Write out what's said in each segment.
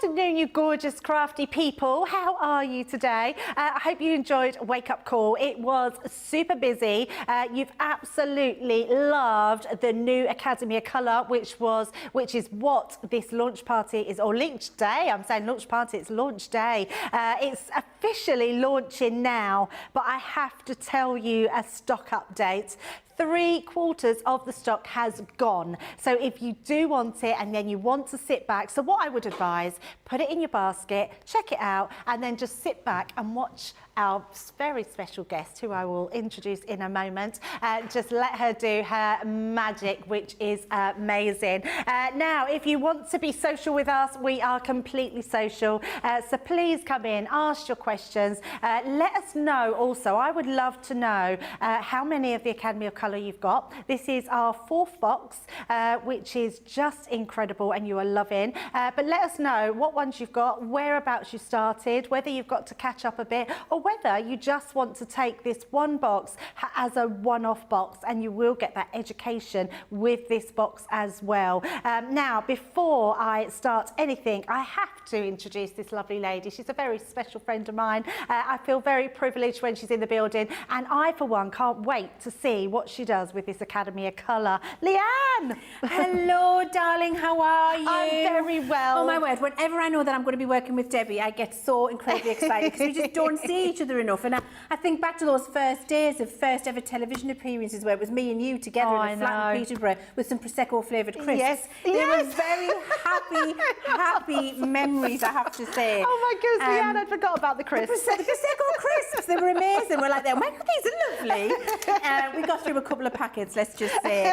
afternoon, you gorgeous, crafty people. How are you today? I hope you enjoyed Wake Up Call. It was super busy. You've absolutely loved the new Academy of Colour, which is what this launch party is, or launch day. I'm saying launch party, it's launch day. It's officially launching now, but I have to tell you a stock update. 3/4 of the stock has gone. So if you do want it and then you want to sit back, so what I would advise, put it in your basket, check it out, and then just sit back and watch our very special guest, who I will introduce in a moment. Just let her do her magic, which is amazing. Now, if you want to be social with us, we are completely social. So please come in, ask your questions. Let us know also, I would love to know how many of the Academy of Colour you've got. This is our 4th box, which is just incredible and you are loving. But let us know what ones you've got, whereabouts you started, whether you've got to catch up a bit, or whether you just want to take this one box as a one-off box, and you will get that education with this box as well. Now, before I start anything, I have to introduce this lovely lady. She's a very special friend of mine. I feel very privileged when she's in the building, and I, for one, can't wait to see what she does with this Academy of Colour. Leanne! Hello, darling, how are you? I'm very well. Oh my word, whenever I know that I'm going to be working with Debbie, I get so incredibly excited because we just don't see each other enough. And I think back to those first days of first ever television appearances where it was me and you together in a flat in Peterborough with some Prosecco flavoured crisps. Yes, they were very happy memories, I have to say. Oh my goodness, Leanne, I forgot about the crisps. The Prosecco crisps, they were amazing. We're like, oh my God, these are lovely. We got through a couple of packets, let's just say,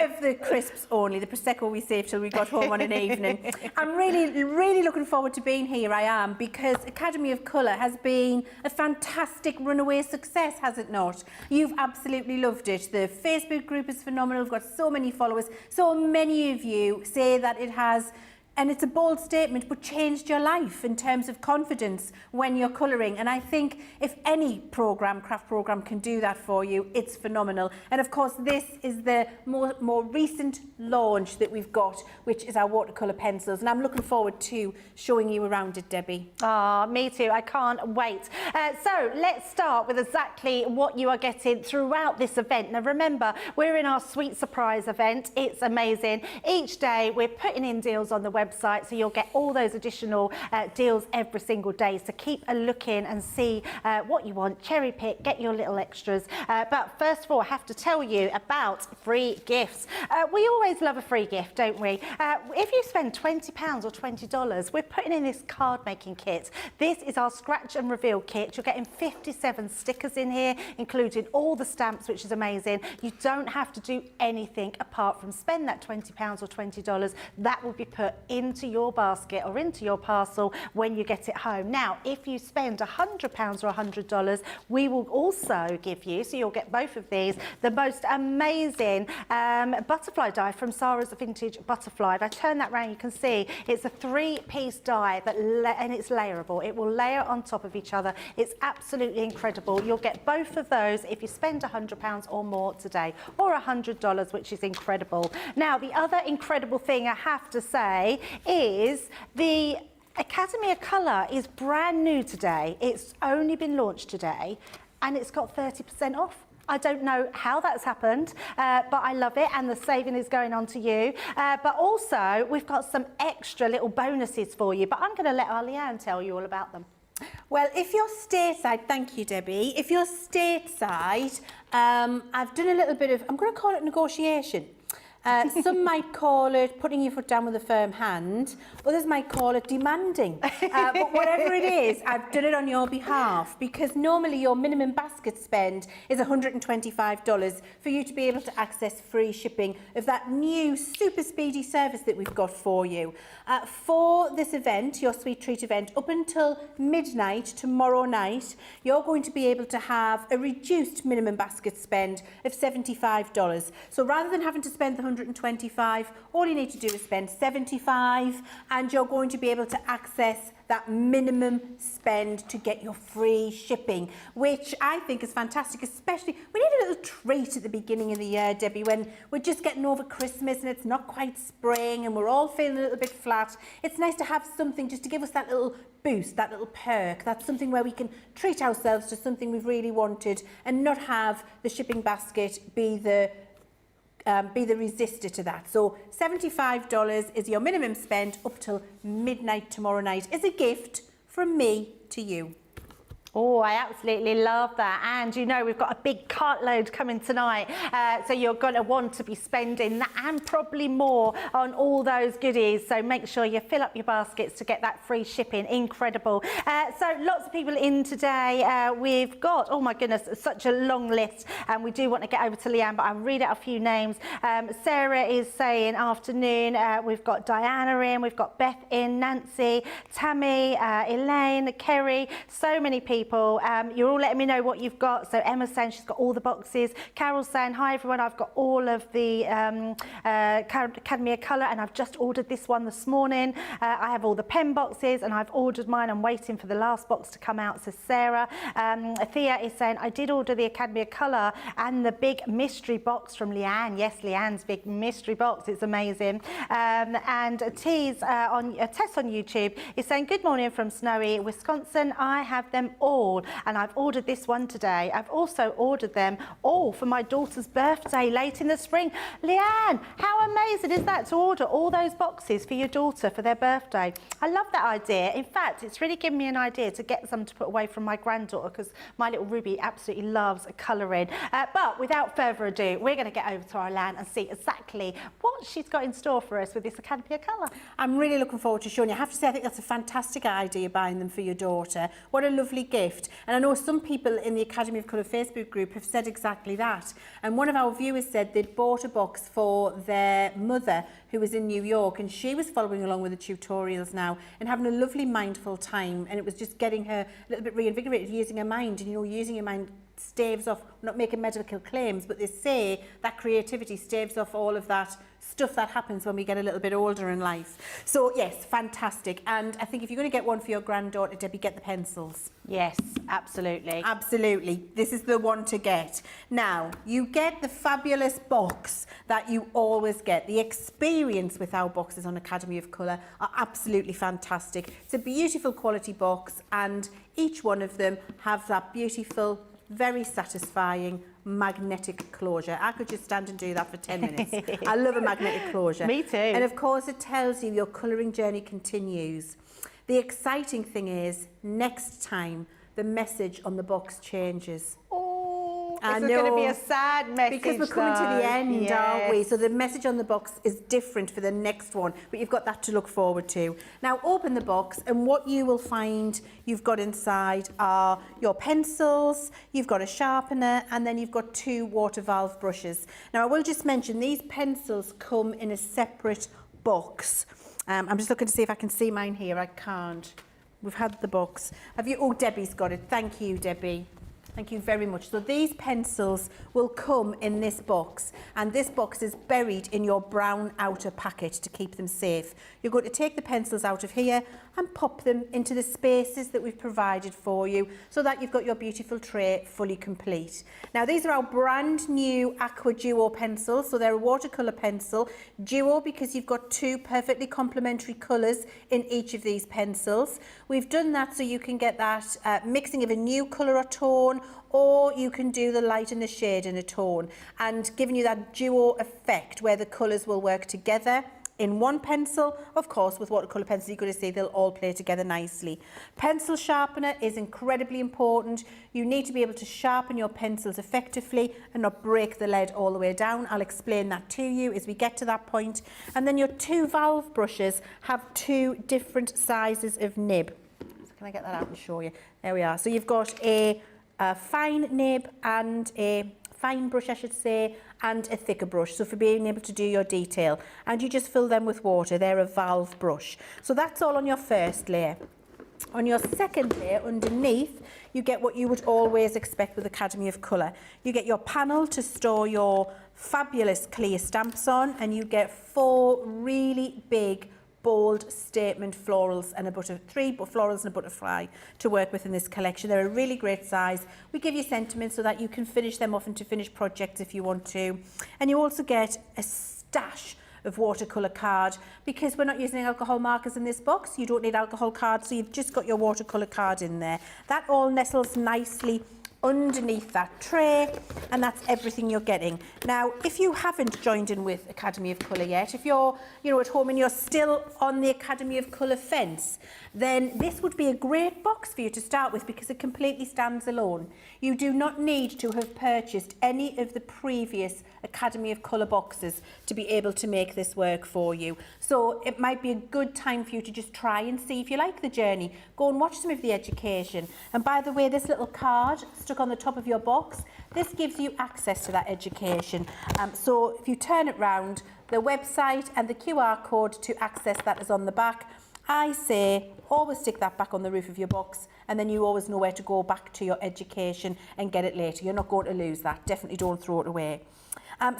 of the crisps only. The Prosecco we saved till we got home on an evening. I'm really looking forward to being here, I am, because Academy of Colour has been a fantastic runaway success, has it not? You've absolutely loved it. The Facebook group is phenomenal. We've got so many followers. So many of you say that it has, and it's a bold statement, but changed your life in terms of confidence when you're colouring. And I think if any craft programme can do that for you, it's phenomenal. And of course, this is the more recent launch that we've got, which is our watercolour pencils. And I'm looking forward to showing you around it, Debbie. Ah, me too. I can't wait. So let's start with exactly what you are getting throughout this event. Now, remember, we're in our Sweet Surprise event. It's amazing. Each day, we're putting in deals on the website, so you'll get all those additional deals every single day. So keep a look in and see what you want, cherry pick, get your little extras. But first of all, I have to tell you about free gifts. We always love a free gift, don't we? If you spend £20 or $20, we're putting in this card making kit. This is our scratch and reveal kit. You're getting 57 stickers in here, including all the stamps, which is amazing. You don't have to do anything apart from spend that £20 or $20. That will be put into your basket or into your parcel when you get it home. Now, if you spend £100 or $100, we will also give you, so you'll get both of these, the most amazing butterfly die from Sarah's Vintage Butterfly. If I turn that round, you can see it's a 3-piece die and it's layerable. It will layer on top of each other. It's absolutely incredible. You'll get both of those if you spend £100 or more today, or $100, which is incredible. Now, the other incredible thing I have to say is the Academy of Colour is brand new today. It's only been launched today and it's got 30% off. I don't know how that's happened, but I love it, and the saving is going on to you. But also, we've got some extra little bonuses for you, but I'm going to let our Leanne tell you all about them. Well, if you're stateside, thank you, Debbie. If you're stateside, I've done a little bit of, I'm going to call it negotiation. Some might call it putting your foot down with a firm hand. Others might call it demanding. But whatever it is, I've done it on your behalf, because normally your minimum basket spend is $125 for you to be able to access free shipping of that new super speedy service that we've got for you. For this event, your Sweet Treat event, up until midnight tomorrow night, you're going to be able to have a reduced minimum basket spend of $75. So rather than having to spend the $125, all you need to do is spend $75, and you're going to be able to access that minimum spend to get your free shipping, which I think is fantastic, especially we need a little treat at the beginning of the year, Debbie, when we're just getting over Christmas and it's not quite spring and we're all feeling a little bit flat. It's nice to have something just to give us that little boost, that little perk. That's something where we can treat ourselves to something we've really wanted and not have the shipping basket be the resistor to that. So $75 is your minimum spend up till midnight tomorrow night as a gift from me to you. Oh, I absolutely love that. And you know, we've got a big cartload coming tonight. So you're going to want to be spending that and probably more on all those goodies. So make sure you fill up your baskets to get that free shipping. Incredible. So lots of people in today. We've got, oh my goodness, such a long list. And we do want to get over to Leanne, but I'll read out a few names. Sarah is saying afternoon. We've got Diana in, we've got Beth in, Nancy, Tammy, Elaine, Kerry, so many people. You're all letting me know what you've got. So Emma's saying she's got all the boxes. Carol's saying, hi everyone, I've got all of the Academy of Colour and I've just ordered this one this morning. I have all the pen boxes and I've ordered mine. I'm waiting for the last box to come out, says Sarah. Thea is saying, I did order the Academy of Colour and the big mystery box from Leanne. Yes, Leanne's big mystery box. It's amazing. And Tess on YouTube is saying, good morning from snowy Wisconsin. I have them all and I've ordered this one today. I've also ordered them all for my daughter's birthday late in the spring. Leanne, how amazing is that to order all those boxes for your daughter for their birthday? I love that idea. In fact, it's really given me an idea to get some to put away from my granddaughter because my little Ruby absolutely loves colouring. But without further ado, we're going to get over to our Leanne and see exactly what she's got in store for us with this Academy of Colour. I'm really looking forward to showing you. I have to say, I think that's a fantastic idea, buying them for your daughter. What a lovely gift. And I know some people in the Academy of Colour Facebook group have said exactly that. And one of our viewers said they'd bought a box for their mother who was in New York, and she was following along with the tutorials now and having a lovely mindful time, and it was just getting her a little bit reinvigorated, using her mind. And you know, using your mind staves off, not making medical claims, but they say that creativity staves off all of that stuff that happens when we get a little bit older in life. So yes, fantastic. And I think if you're going to get one for your granddaughter, Debbie, get the pencils. Yes, absolutely. Absolutely. This is the one to get. Now, you get the fabulous box that you always get. The experience with our boxes on Academy of Colour are absolutely fantastic. It's a beautiful quality box, and each one of them have that beautiful, very satisfying magnetic closure. I could just stand and do that for 10 minutes. I love a magnetic closure. Me too. And of course it tells you your colouring journey continues. The exciting thing is, next time the message on the box changes. This is going to be a sad message. Because we're coming to the end, aren't we? So the message on the box is different for the next one, but you've got that to look forward to. Now open the box, and what you will find you've got inside are your pencils, you've got a sharpener, and then you've got 2 water valve brushes. Now I will just mention these pencils come in a separate box. I'm just looking to see if I can see mine here. I can't. We've had the box. Have you? Oh, Debbie's got it. Thank you, Debbie. Thank you very much. So these pencils will come in this box, and this box is buried in your brown outer packet to keep them safe. You're going to take the pencils out of here and pop them into the spaces that we've provided for you so that you've got your beautiful tray fully complete. Now these are our brand new Aqua Duo pencils. So they're a watercolour pencil. Duo because you've got 2 perfectly complementary colours in each of these pencils. We've done that so you can get that mixing of a new colour or tone, or you can do the light and the shade in a tone, and giving you that duo effect where the colours will work together in one pencil. Of course, with watercolour pencils, you're going to see they'll all play together nicely. Pencil sharpener is incredibly important. You need to be able to sharpen your pencils effectively and not break the lead all the way down. I'll explain that to you as we get to that point. And then your 2 valve brushes have 2 different sizes of nib. So can I get that out and show you? There we are. So you've got a fine nib and a fine brush, I should say, and a thicker brush, so for being able to do your detail. And you just fill them with water. They're a valve brush. So that's all on your first layer. On your second layer, underneath, you get what you would always expect with Academy of Colour. You get your panel to store your fabulous clear stamps on, and you get 4 really big bold statement florals and three florals and a butterfly to work with in this collection. They're a really great size. We give you sentiments so that you can finish them off into finished projects if you want to. And you also get a stash of watercolour card, because we're not using alcohol markers in this box. You don't need alcohol cards, so you've just got your watercolour card in there. That all nestles nicely underneath that tray, and that's everything you're getting. Now, if you haven't joined in with Academy of Colour yet, if you're at home and you're still on the Academy of Colour fence, then this would be a great box for you to start with, because it completely stands alone. You do not need to have purchased any of the previous Academy of Colour boxes to be able to make this work for you. So it might be a good time for you to just try and see if you like the journey. Go and watch some of the education. And by the way, this little card stuck on the top of your box, this gives you access to that education. So if you turn it round, the website and the QR code to access that is on the back. I say always stick that back on the roof of your box, and then you always know where to go back to your education and get it later. You're not going to lose that. Definitely don't throw it away.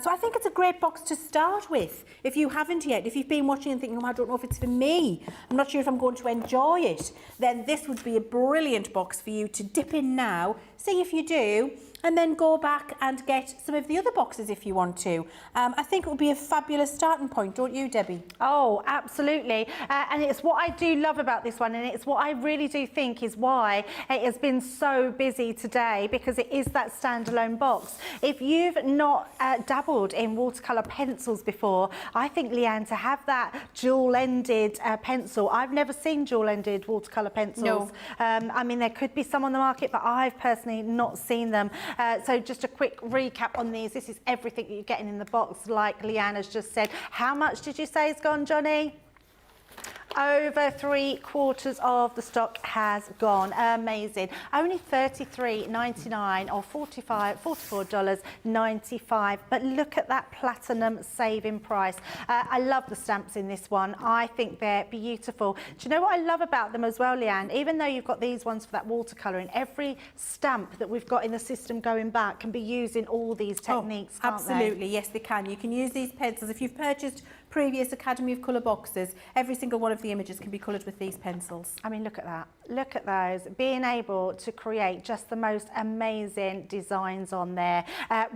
So I think it's a great box to start with. If you haven't yet, if you've been watching and thinking, oh, I don't know if it's for me, I'm not sure if I'm going to enjoy it, then this would be a brilliant box for you to dip in now, see if you do, and then go back and get some of the other boxes if you want to. I think it would be a fabulous starting point, don't you, Debbie? Oh, absolutely. And it's what I do love about this one, and it's what I really do think is why it has been so busy today, because it is that standalone box. If you've not dabbled in watercolour pencils before, I think, Leanne, to have that dual-ended pencil, I've never seen dual-ended watercolour pencils. No. I mean, there could be some on the market, but I've personally not seen them. So just a quick recap on these. This is everything that you're getting in the box, like Leanne has just said. How much did you say is gone, Johnny? Over 3/4 of the stock has gone. Amazing. Only $33.99 or $44.95. But look at that platinum saving price. I love the stamps in this one. I think they're beautiful. Do you know what I love about them as well, Leanne? Even though you've got these ones for that watercolouring, every stamp that we've got in the system going back can be used in all these techniques, can't absolutely, yes, they can. You can use these pencils. If you've purchased previous Academy of Colour boxes, every single one of the images can be coloured with these pencils. I mean, look at that. Look at those. Being able to create just the most amazing designs on there.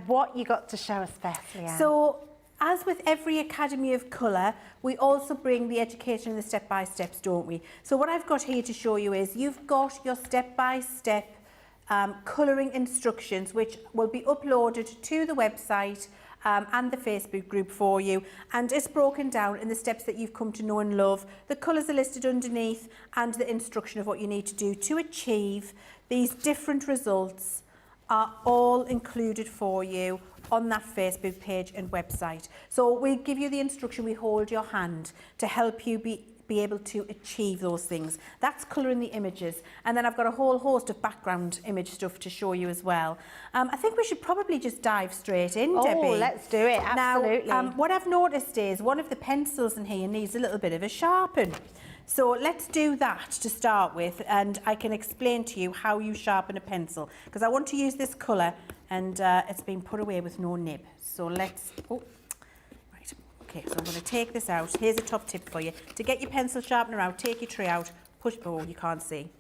What you got to show us first, Leanne? So, as with every Academy of Colour, we also bring the education and the step-by-steps, don't we? So what I've got here to show you is you've got your step-by-step colouring instructions, which will be uploaded to the website and the Facebook group for you, and it's broken down in the steps that you've come to know and love. The colours are listed underneath, and the instruction of what you need to do to achieve these different results are all included for you on that Facebook page and website. So we give you the instruction, we hold your hand to help you be able to achieve those things. That's colouring the images. And then I've got a whole host of background image stuff to show you as well. I think we should probably just dive straight in, Debbie. Oh, let's do it, absolutely. Now, what I've noticed is one of the pencils in here needs a little bit of a sharpen. So let's do that to start with, and I can explain to you how you sharpen a pencil, because I want to use this colour, and it's been put away with no nib. So let's... Oh. Okay, so I'm going to take this out. Here's a top tip for you. To get your pencil sharpener out, take your tray out, push... Oh, you can't see.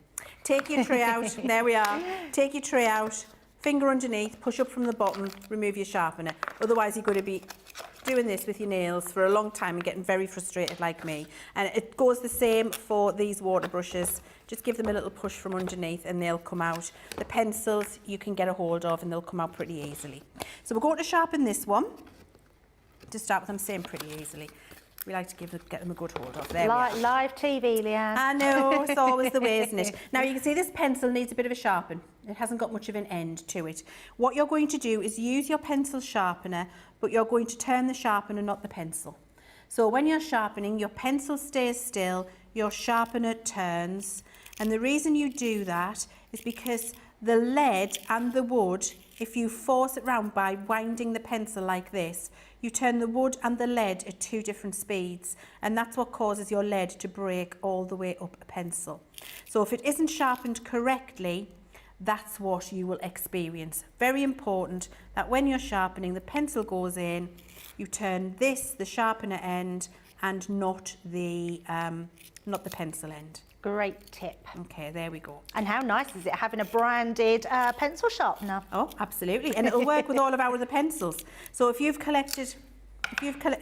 Take your tray out. There we are. Take your tray out, finger underneath, push up from the bottom, remove your sharpener. Otherwise, you're going to be doing this with your nails for a long time and getting very frustrated like me. And it goes the same for these water brushes. Just give them a little push from underneath and they'll come out. The pencils you can get a hold of and they'll come out pretty easily. So we're going to sharpen this one. To start with, I'm saying pretty easily. We like to get them a good hold of. There we are. Live TV, Leanne. I know, it's always the way, isn't it? Now, you can see this pencil needs a bit of a sharpen. It hasn't got much of an end to it. What you're going to do is use your pencil sharpener, but you're going to turn the sharpener, not the pencil. So when you're sharpening, your pencil stays still, your sharpener turns. And the reason you do that is because the lead and the wood, if you force it round by winding the pencil like this, you turn the wood and the lead at 2 different speeds, and that's what causes your lead to break all the way up a pencil. So if it isn't sharpened correctly, that's what you will experience. Very important that when you're sharpening, the pencil goes in, you turn this, the sharpener end, and not the pencil end. Great tip. Okay, there we go. And how nice is it having a branded pencil sharpener? Oh, absolutely. And it'll work with all of our other pencils. So if you've collected,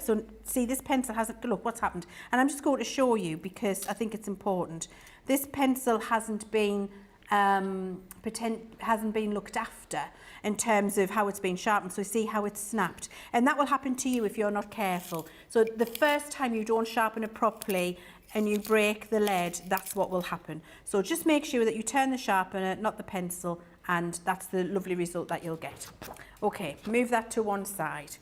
so see this pencil hasn't, look what's happened. And I'm just going to show you because I think it's important. This pencil hasn't been looked after in terms of how it's been sharpened. So see how it's snapped. And that will happen to you if you're not careful. So the first time you don't sharpen it properly and you break the lead, that's what will happen. So just make sure that you turn the sharpener, not the pencil, and that's the lovely result that you'll get. Okay, move that to one side.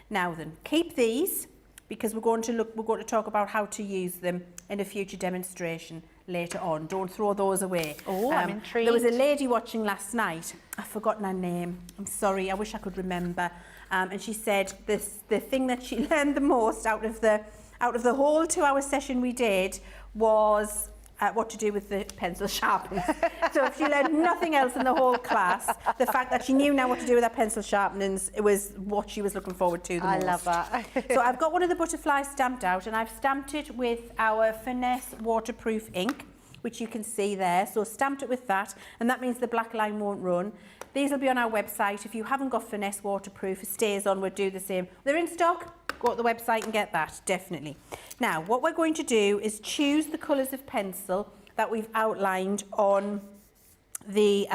Now then, keep these because we're going to talk about how to use them in a future demonstration later on. Don't throw those away. Oh, I'm intrigued. There was a lady watching last night. I've forgotten her name. I'm sorry. I wish I could remember. And she said the thing that she learned the most out of the whole 2-hour session we did was what to do with the pencil sharpeners. So if she learned nothing else in the whole class, the fact that she knew now what to do with her pencil sharpeners, it was what she was looking forward to the most. I love that. So I've got one of the butterflies stamped out, and I've stamped it with our Finesse waterproof ink, which you can see there. So stamped it with that, and that means the black line won't run. These will be on our website. If you haven't got Finesse waterproof, it stays on, we'll do the same. They're in stock. Go to the website and get that, definitely. Now, what we're going to do is choose the colours of pencil that we've outlined on the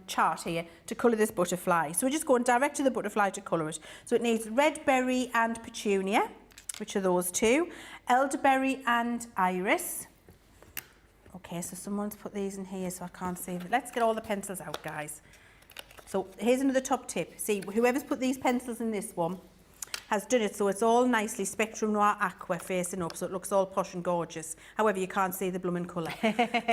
chart here to colour this butterfly. So we're just going direct to the butterfly to colour it. So it needs red berry and petunia, which are those two, elderberry and iris. Okay, so someone's put these in here so I can't see them. Let's get all the pencils out, guys. So here's another top tip. See, whoever's put these pencils in this one has done it so it's all nicely Spectrum Noir Aqua facing up, so it looks all posh and gorgeous. However, you can't see the blooming colour.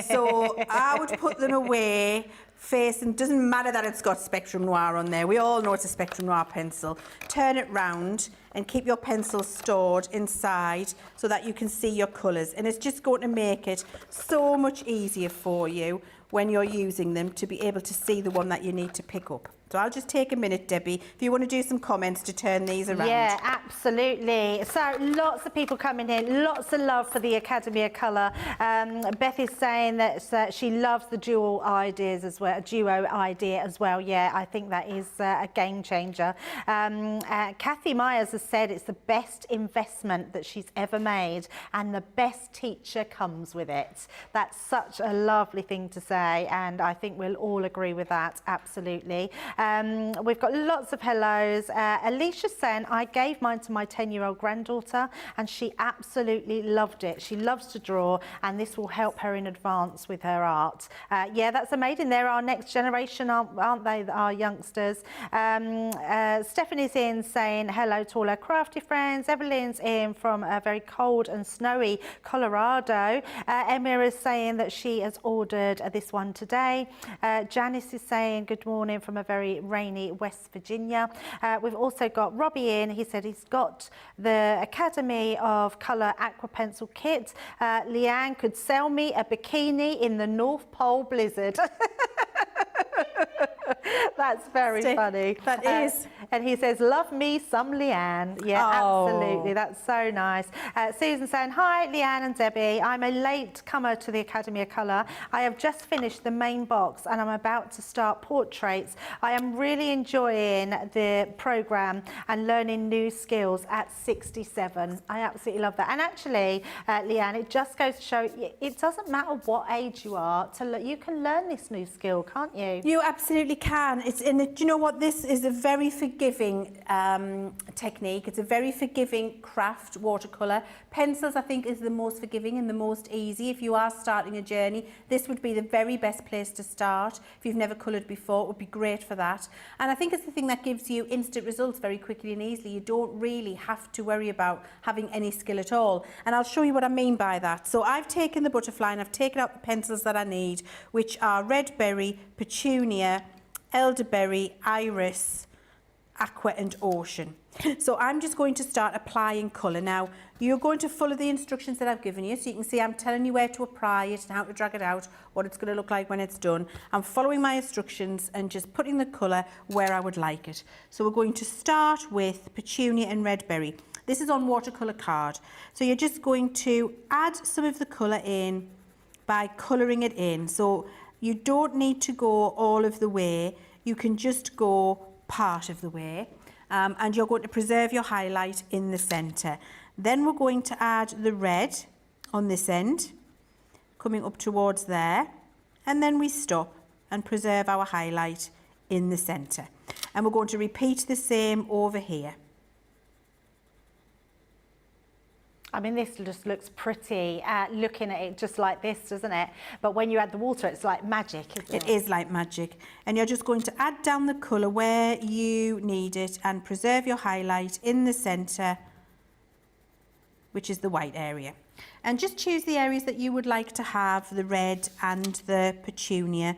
So I would put them away facing, doesn't matter that it's got Spectrum Noir on there. We all know it's a Spectrum Noir pencil. Turn it round and keep your pencil stored inside so that you can see your colours. And it's just going to make it so much easier for you when you're using them to be able to see the one that you need to pick up. So I'll just take a minute, Debbie, if you want to do some comments to turn these around. Yeah, absolutely. So lots of people coming in, lots of love for the Academy of Colour. Beth is saying that she loves the duo idea as well. Yeah, I think that is a game changer. Kathy Myers has said it's the best investment that she's ever made and the best teacher comes with it. That's such a lovely thing to say, and I think we'll all agree with that, absolutely. We've got lots of hellos. Alicia's saying, I gave mine to my 10-year-old granddaughter and she absolutely loved it. She loves to draw and this will help her in advance with her art. Yeah, that's amazing. They're our next generation, aren't they, our youngsters? Stephanie's in saying, hello to all our crafty friends. Evelyn's in from a very cold and snowy Colorado. Emma is saying that she has ordered this one today. Janice is saying, good morning from a very rainy West Virginia. We've also got Robbie in. He said he's got the Academy of Colour Aqua Pencil Kit. Leanne could sell me a bikini in the North Pole blizzard. That's very funny. That is. And he says, love me some Leanne. Yeah, absolutely. That's so nice. Susan saying, hi, Leanne and Debbie. I'm a late comer to the Academy of Colour. I have just finished the main box and I'm about to start portraits. I am really enjoying the programme and learning new skills at 67. I absolutely love that. And actually, Leanne, it just goes to show it doesn't matter what age you are, you can learn this new skill, can't you? You absolutely can. Do you know what? This is a very forgiving technique. It's a very forgiving craft, watercolour. Pencils, I think, is the most forgiving and the most easy. If you are starting a journey, this would be the very best place to start. If you've never coloured before, it would be great for that. And I think it's the thing that gives you instant results very quickly and easily. You don't really have to worry about having any skill at all. And I'll show you what I mean by that. So I've taken the butterfly and I've taken out the pencils that I need, which are red berry, petunia, elderberry, iris, aqua and ocean. So I'm just going to start applying colour. Now, you're going to follow the instructions that I've given you. So you can see I'm telling you where to apply it and how to drag it out, what it's going to look like when it's done. I'm following my instructions and just putting the colour where I would like it. So we're going to start with petunia and red berry. This is on watercolour card. So you're just going to add some of the colour in by colouring it in. So you don't need to go all of the way. You can just go part of the way. And you're going to preserve your highlight in the centre. Then we're going to add the red on this end, coming up towards there. And then we stop and preserve our highlight in the centre. And we're going to repeat the same over here. I mean, this just looks pretty, looking at it just like this, doesn't it? But when you add the water, it's like magic, isn't it? It is like magic. And you're just going to add down the colour where you need it and preserve your highlight in the centre, which is the white area. And just choose the areas that you would like to have the red and the petunia.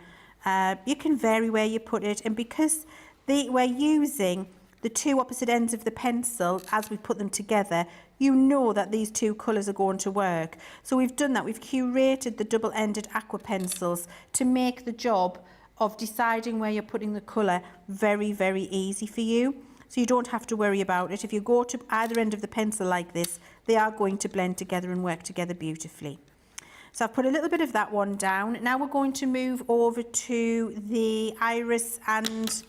You can vary where you put it, and because we're using the two opposite ends of the pencil as we put them together, you know that these two colours are going to work. So we've done that. We've curated the double-ended Aqua pencils to make the job of deciding where you're putting the colour very, very easy for you. So you don't have to worry about it. If you go to either end of the pencil like this, they are going to blend together and work together beautifully. So I've put a little bit of that one down. Now we're going to move over to the iris and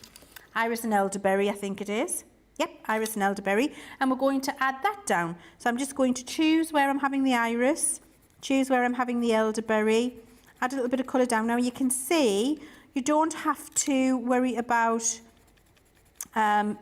elderberry, I think it is. Yep, iris and elderberry. And we're going to add that down. So I'm just going to choose where I'm having the iris, choose where I'm having the elderberry, add a little bit of colour down. Now you can see you don't have to worry about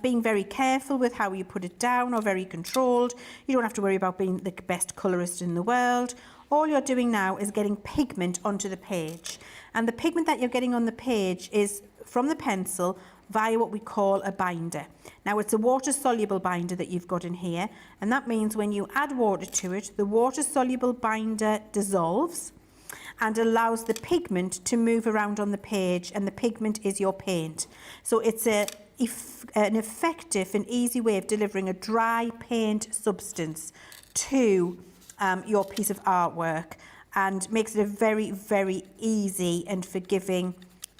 being very careful with how you put it down or very controlled. You don't have to worry about being the best colourist in the world. All you're doing now is getting pigment onto the page. And the pigment that you're getting on the page is from the pencil via what we call a binder. Now it's a water-soluble binder that you've got in here, and that means when you add water to it, the water-soluble binder dissolves and allows the pigment to move around on the page, and the pigment is your paint. So it's an effective and easy way of delivering a dry paint substance to your piece of artwork, and makes it a very, very easy and forgiving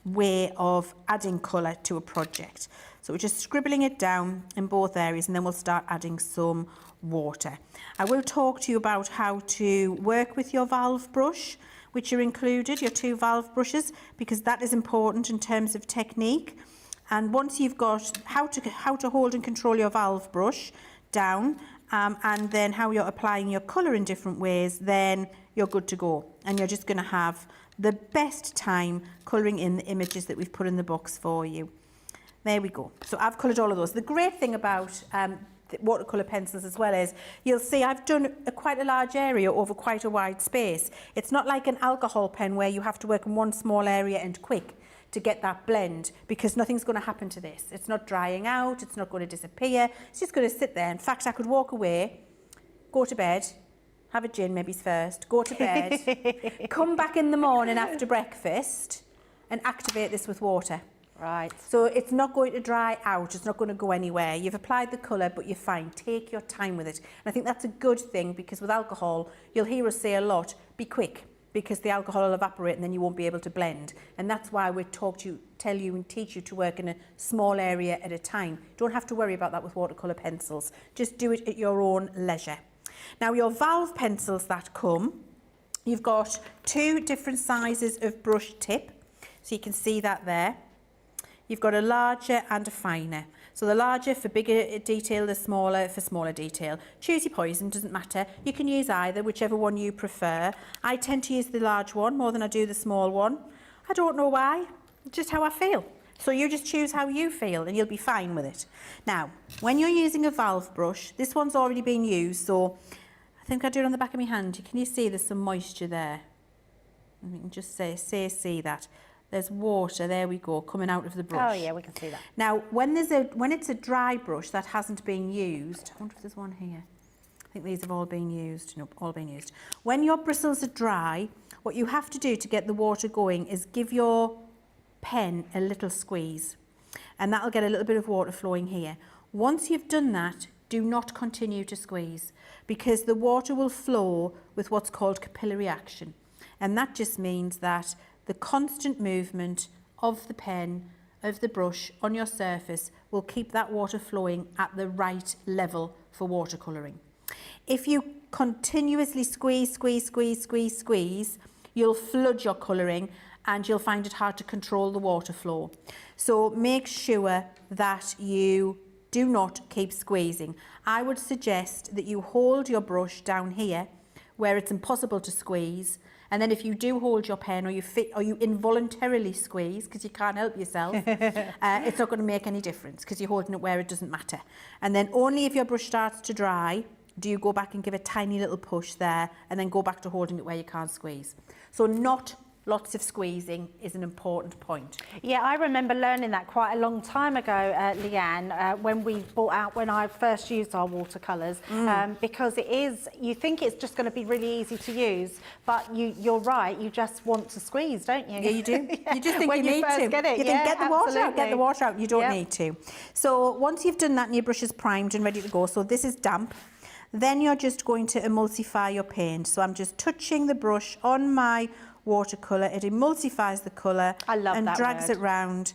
way of adding colour to a project. So we're just scribbling it down in both areas, and then we'll start adding some water. I will talk to you about how to work with your valve brush, which are included, your two valve brushes, because that is important in terms of technique. And once you've got how to hold and control your valve brush down, and then how you're applying your colour in different ways, then you're good to go. And you're just going to have the best time colouring in the images that we've put in the box for you. There we go. So I've coloured all of those. The great thing about the watercolour pencils as well is you'll see I've done quite a large area over quite a wide space. It's not like an alcohol pen where you have to work in one small area and quick to get that blend, because nothing's going to happen to this. It's not drying out, it's not going to disappear, it's just going to sit there. In fact, I could walk away, go to bed, have a gin maybe first, go to bed, come back in the morning after breakfast and activate this with water. Right. So it's not going to dry out, it's not going to go anywhere. You've applied the colour, but you're fine. Take your time with it. And I think that's a good thing, because with alcohol, you'll hear us say a lot, be quick, because the alcohol will evaporate and then you won't be able to blend. And that's why we tell you and teach you to work in a small area at a time. Don't have to worry about that with watercolour pencils. Just do it at your own leisure. Now your valve pencils that come, you've got two different sizes of brush tip. So you can see that there. You've got a larger and a finer. So the larger for bigger detail, the smaller for smaller detail. Choose your poison, doesn't matter. You can use either, whichever one you prefer. I tend to use the large one more than I do the small one. I don't know why, it's just how I feel. So you just choose how you feel and you'll be fine with it. Now, when you're using a valve brush, this one's already been used, so I think I do it on the back of my hand. Can you see there's some moisture there? And you can just see that. There's water, there we go, coming out of the brush. Oh yeah, we can see that. Now, when it's a dry brush that hasn't been used, I wonder if there's one here. I think these have all been used. Nope, all been used. When your bristles are dry, what you have to do to get the water going is give your pen a little squeeze, and that'll get a little bit of water flowing here. Once you've done that, do not continue to squeeze, because the water will flow with what's called capillary action. And that just means that the constant movement of the pen of the brush on your surface will keep that water flowing at the right level for watercolouring. If you continuously squeeze, you'll flood your colouring and you'll find it hard to control the water flow. So make sure that you do not keep squeezing. I would suggest that you hold your brush down here where it's impossible to squeeze, and then if you do hold your pen or you involuntarily squeeze because you can't help yourself, it's not going to make any difference because you're holding it where it doesn't matter. And then only if your brush starts to dry do you go back and give a tiny little push there and then go back to holding it where you can't squeeze. So not lots of squeezing is an important point. Yeah, I remember learning that quite a long time ago, Leanne, when I first used our watercolours, because you think it's just going to be really easy to use, but you're right, you just want to squeeze, don't you? Yeah, you do. Yeah. You just think when you need to. Get it. You think, get the water out, you don't need to. So once you've done that and your brush is primed and ready to go, so this is damp, then you're just going to emulsify your paint. So I'm just touching the brush on my watercolour, it emulsifies the colour and drags it round,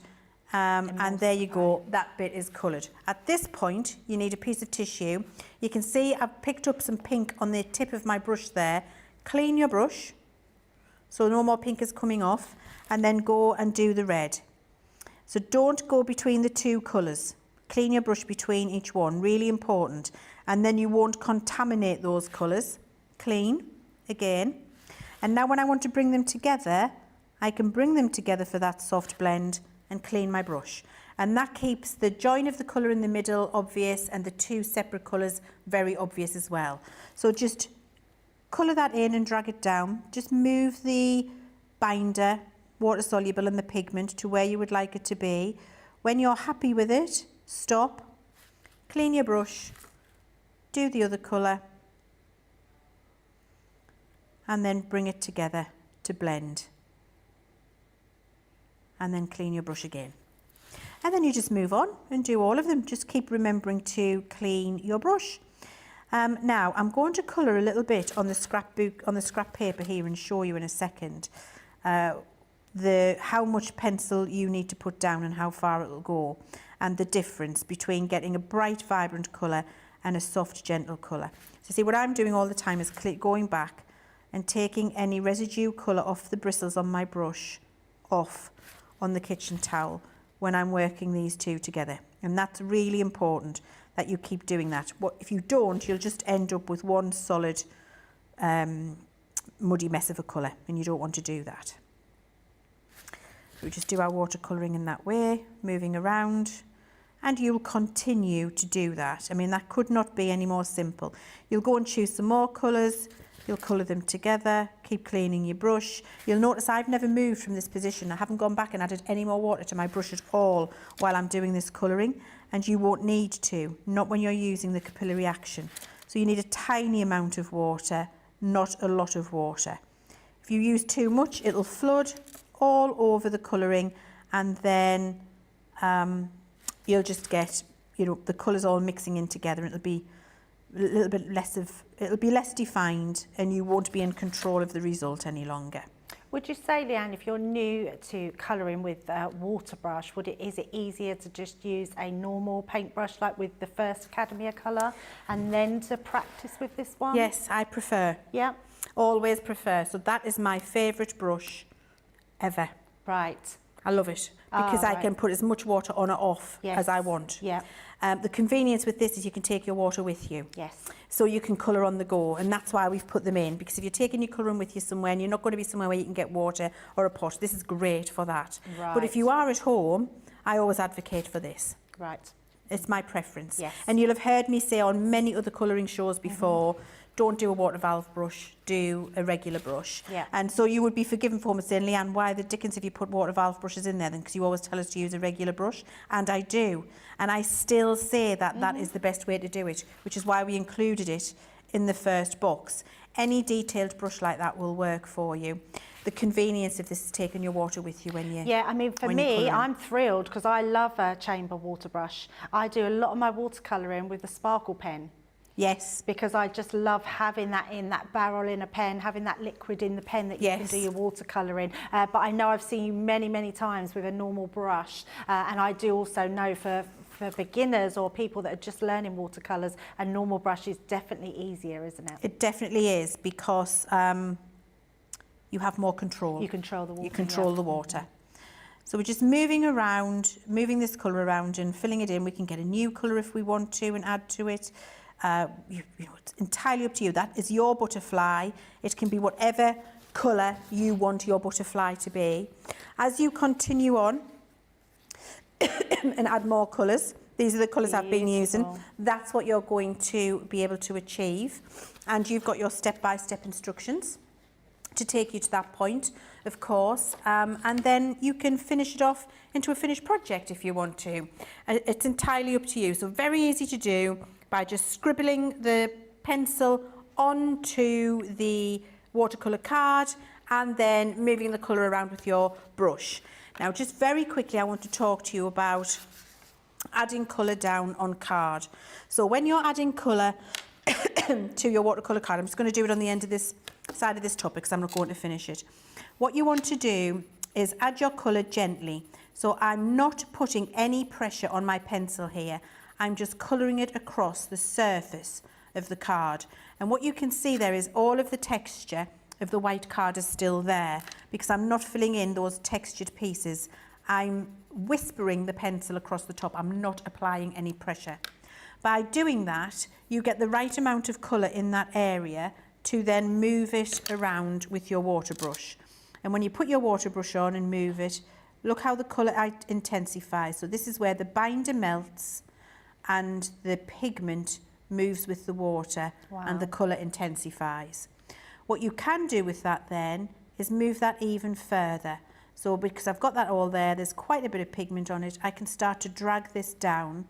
and there you go, that bit is coloured. At this point you need a piece of tissue. You can see I've picked up some pink on the tip of my brush there. Clean your brush so no more pink is coming off, and then go and do the red. So don't go between the two colours, clean your brush between each one, really important, and then you won't contaminate those colours. Clean again. And now when I want to bring them together, I can bring them together for that soft blend and clean my brush. And that keeps the join of the colour in the middle obvious and the two separate colours very obvious as well. So just colour that in and drag it down. Just move the binder, water soluble, and the pigment to where you would like it to be. When you're happy with it, stop, clean your brush, do the other colour, and then bring it together to blend, and then clean your brush again, and then you just move on and do all of them. Just keep remembering to clean your brush. Now I'm going to colour a little bit on the scrap paper here and show you in a second how much pencil you need to put down and how far it will go, and the difference between getting a bright vibrant colour and a soft gentle colour. So see, what I'm doing all the time is going back and taking any residue colour off the bristles on my brush off on the kitchen towel when I'm working these two together. And that's really important that you keep doing that. If you don't, you'll just end up with one solid muddy mess of a colour, and you don't want to do that. We just do our watercolouring in that way, moving around, and you'll continue to do that. I mean, that could not be any more simple. You'll go and choose some more colours. You'll colour them together, keep cleaning your brush. You'll notice I've never moved from this position. I haven't gone back and added any more water to my brush at all while I'm doing this colouring, and you won't need to, not when you're using the capillary action. So you need a tiny amount of water, not a lot of water. If you use too much, it'll flood all over the colouring, and then you'll just get, the colours all mixing in together, and it'll be a little bit it'll be less defined, and you won't be in control of the result any longer. Would you say, Leanne, if you're new to colouring with water brush, is it easier to just use a normal paintbrush like with the first Academia colour and then to practice with this one? Yes, I prefer. Yeah. Always prefer. So that is my favourite brush ever. Right. I love it because I can put as much water on or off as I want. Yeah. The convenience with this is you can take your water with you. Yes. So you can colour on the go, and that's why we've put them in, because if you're taking your colouring with you somewhere and you're not going to be somewhere where you can get water or a pot, this is great for that. Right. But if you are at home, I always advocate for this. Right. It's my preference. Yes. And you'll have heard me say on many other colouring shows before, don't do a water valve brush, do a regular brush. Yeah. And so you would be forgiven for me saying, Leanne, why the dickens have you put water valve brushes in there then? Because you always tell us to use a regular brush. And I do. And I still say that that is the best way to do it, which is why we included it in the first box. Any detailed brush like that will work for you. The convenience of this is taking your water with you when you Yeah, I mean, for me, I'm thrilled because I love a chamber water brush. I do a lot of my watercolouring with a sparkle pen. Yes. Because I just love having that in that barrel in a pen, having that liquid in the pen that you can do your watercolour in. But I know I've seen you many, many times with a normal brush. And I do also know for beginners or people that are just learning watercolours, a normal brush is definitely easier, isn't it? It definitely is, because you have more control. You control the water. You control the water. So we're just moving around, moving this colour around and filling it in. We can get a new colour if we want to and add to it. You know, it's entirely up to you. That is your butterfly. It can be whatever colour you want your butterfly to be. As you continue on and add more colours, these are the colours I've been using. That's what you're going to be able to achieve. And you've got your step-by-step instructions to take you to that point, of course, and then you can finish it off into a finished project if you want to. It's entirely up to you. So very easy to do by just scribbling the pencil onto the watercolour card and then moving the colour around with your brush. Now, just very quickly, I want to talk to you about adding colour down on card. So when you're adding colour to your watercolour card, I'm just going to do it on the end of this side of this topic because I'm not going to finish it. What you want to do is add your colour gently. So I'm not putting any pressure on my pencil here. I'm just colouring it across the surface of the card. And what you can see there is all of the texture of the white card is still there because I'm not filling in those textured pieces. I'm whispering the pencil across the top. I'm not applying any pressure. By doing that, you get the right amount of colour in that area to then move it around with your water brush. And when you put your water brush on and move it, look how the colour intensifies. So this is where the binder melts and the pigment moves with the water and the colour intensifies. What you can do with that then is move that even further. So because I've got that all there, there's quite a bit of pigment on it, I can start to drag this down.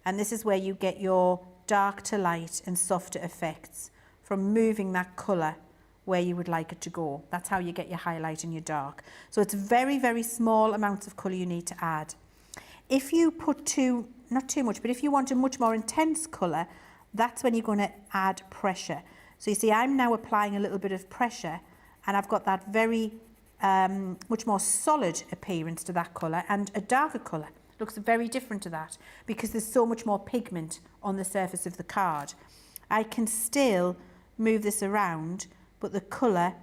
And this is where you get your dark to light and softer effects from moving that colour where you would like it to go. That's how you get your highlight and your dark. So it's very, very small amounts of colour you need to add. If you put not too much, but if you want a much more intense colour, that's when you're going to add pressure. So you see, I'm now applying a little bit of pressure and I've got that very much more solid appearance to that colour and a darker colour. Looks very different to that because there's so much more pigment on the surface of the card. I can still move this around, but the colour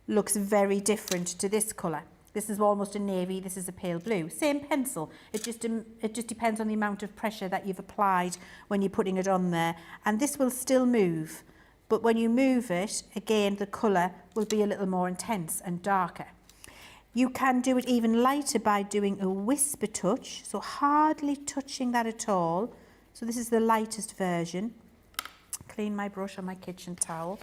looks very different to this colour. This is almost a navy, this is a pale blue. Same pencil, it just depends on the amount of pressure that you've applied when you're putting it on there. And this will still move, but when you move it, again, the colour will be a little more intense and darker. You can do it even lighter by doing a whisper touch, so hardly touching that at all. So this is the lightest version. Clean my brush on my kitchen towel.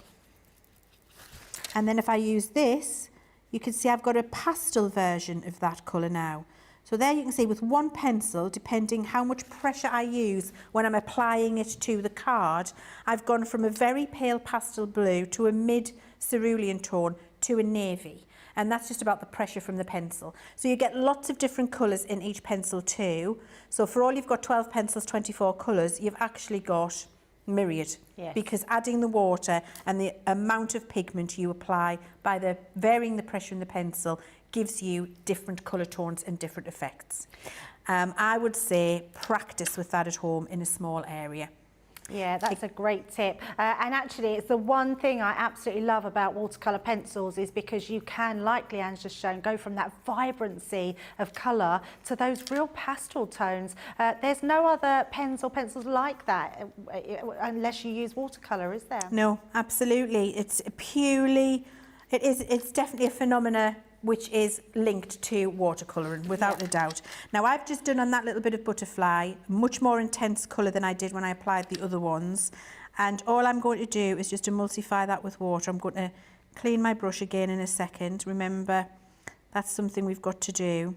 And then if I use this, you can see I've got a pastel version of that colour now. So there you can see with one pencil, depending how much pressure I use when I'm applying it to the card, I've gone from a very pale pastel blue to a mid cerulean tone to a navy. And that's just about the pressure from the pencil. So you get lots of different colours in each pencil too. So for all you've got 12 pencils, 24 colours, you've actually got myriad. Yes. Because adding the water and the amount of pigment you apply by the varying the pressure in the pencil gives you different colour tones and different effects. I would say practice with that at home in a small area. Yeah, that's a great tip. And actually, it's the one thing I absolutely love about watercolour pencils is because you can, like Leanne's just shown, go from that vibrancy of colour to those real pastel tones. There's no other pens or pencils like that unless you use watercolour, is there? No, absolutely. It's definitely a phenomena which is linked to watercolouring, without a doubt. Now, I've just done on that little bit of butterfly, much more intense colour than I did when I applied the other ones. And all I'm going to do is just emulsify that with water. I'm going to clean my brush again in a second. Remember, that's something we've got to do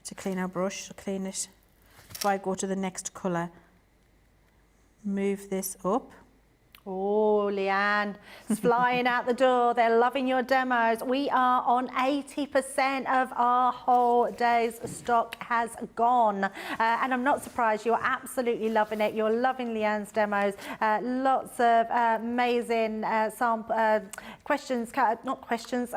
to clean our brush. So clean it before I go to the next colour. Move this up. Oh, Leanne, it's flying out the door. They're loving your demos. We are on 80% of our whole day's stock has gone. And I'm not surprised. You're absolutely loving it. You're loving Leanne's demos. Lots of amazing questions, not questions,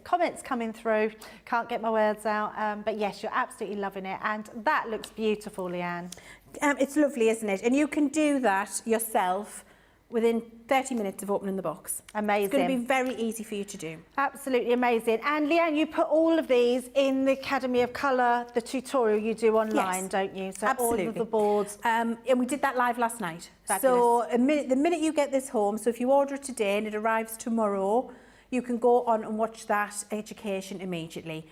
comments coming through. Can't get my words out. But yes, you're absolutely loving it. And that looks beautiful, Leanne. It's lovely, isn't it? And you can do that yourself within 30 minutes of opening the box. Amazing. It's going to be very easy for you to do. Absolutely amazing. And Leanne, you put all of these in the Academy of Colour, the tutorial you do online, yes, don't you? So absolutely. all of the boards. And we did that live last night. Fabulous. So the minute you get this home, so if you order it today and it arrives tomorrow, you can go on and watch that education immediately.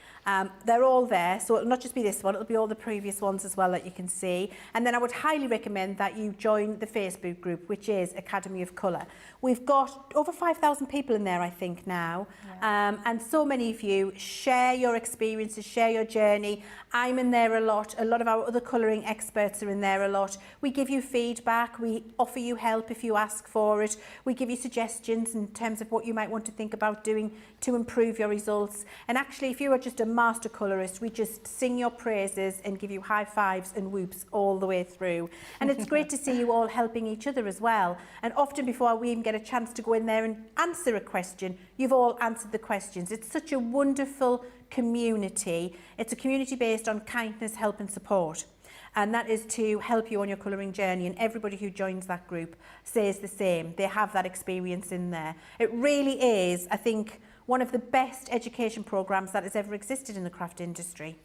They're all there, so it'll not just be this one, it'll be all the previous ones as well that you can see. And then I would highly recommend that you join the Facebook group, which is Academy of Colour. We've got over 5,000 people in there, I think, now. Yeah. And so many of you share your experiences, share your journey. I'm in there a lot. A lot of our other colouring experts are in there a lot. We give you feedback. We offer you help if you ask for it. We give you suggestions in terms of what you might want to think about doing to improve your results. And actually, if you are just a master colourist, we just sing your praises and give you high fives and whoops all the way through. And it's great to see you all helping each other as well. And often before we even get a chance to go in there and answer a question, you've all answered the questions. It's such a wonderful community. It's a community based on kindness, help and support. And that is to help you on your colouring journey, and everybody who joins that group says the same. They have that experience in there. It really is, I think, one of the best education programmes that has ever existed in the craft industry.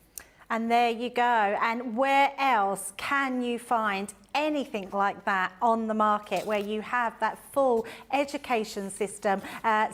And there you go. And where else can you find anything like that on the market, where you have that full education system,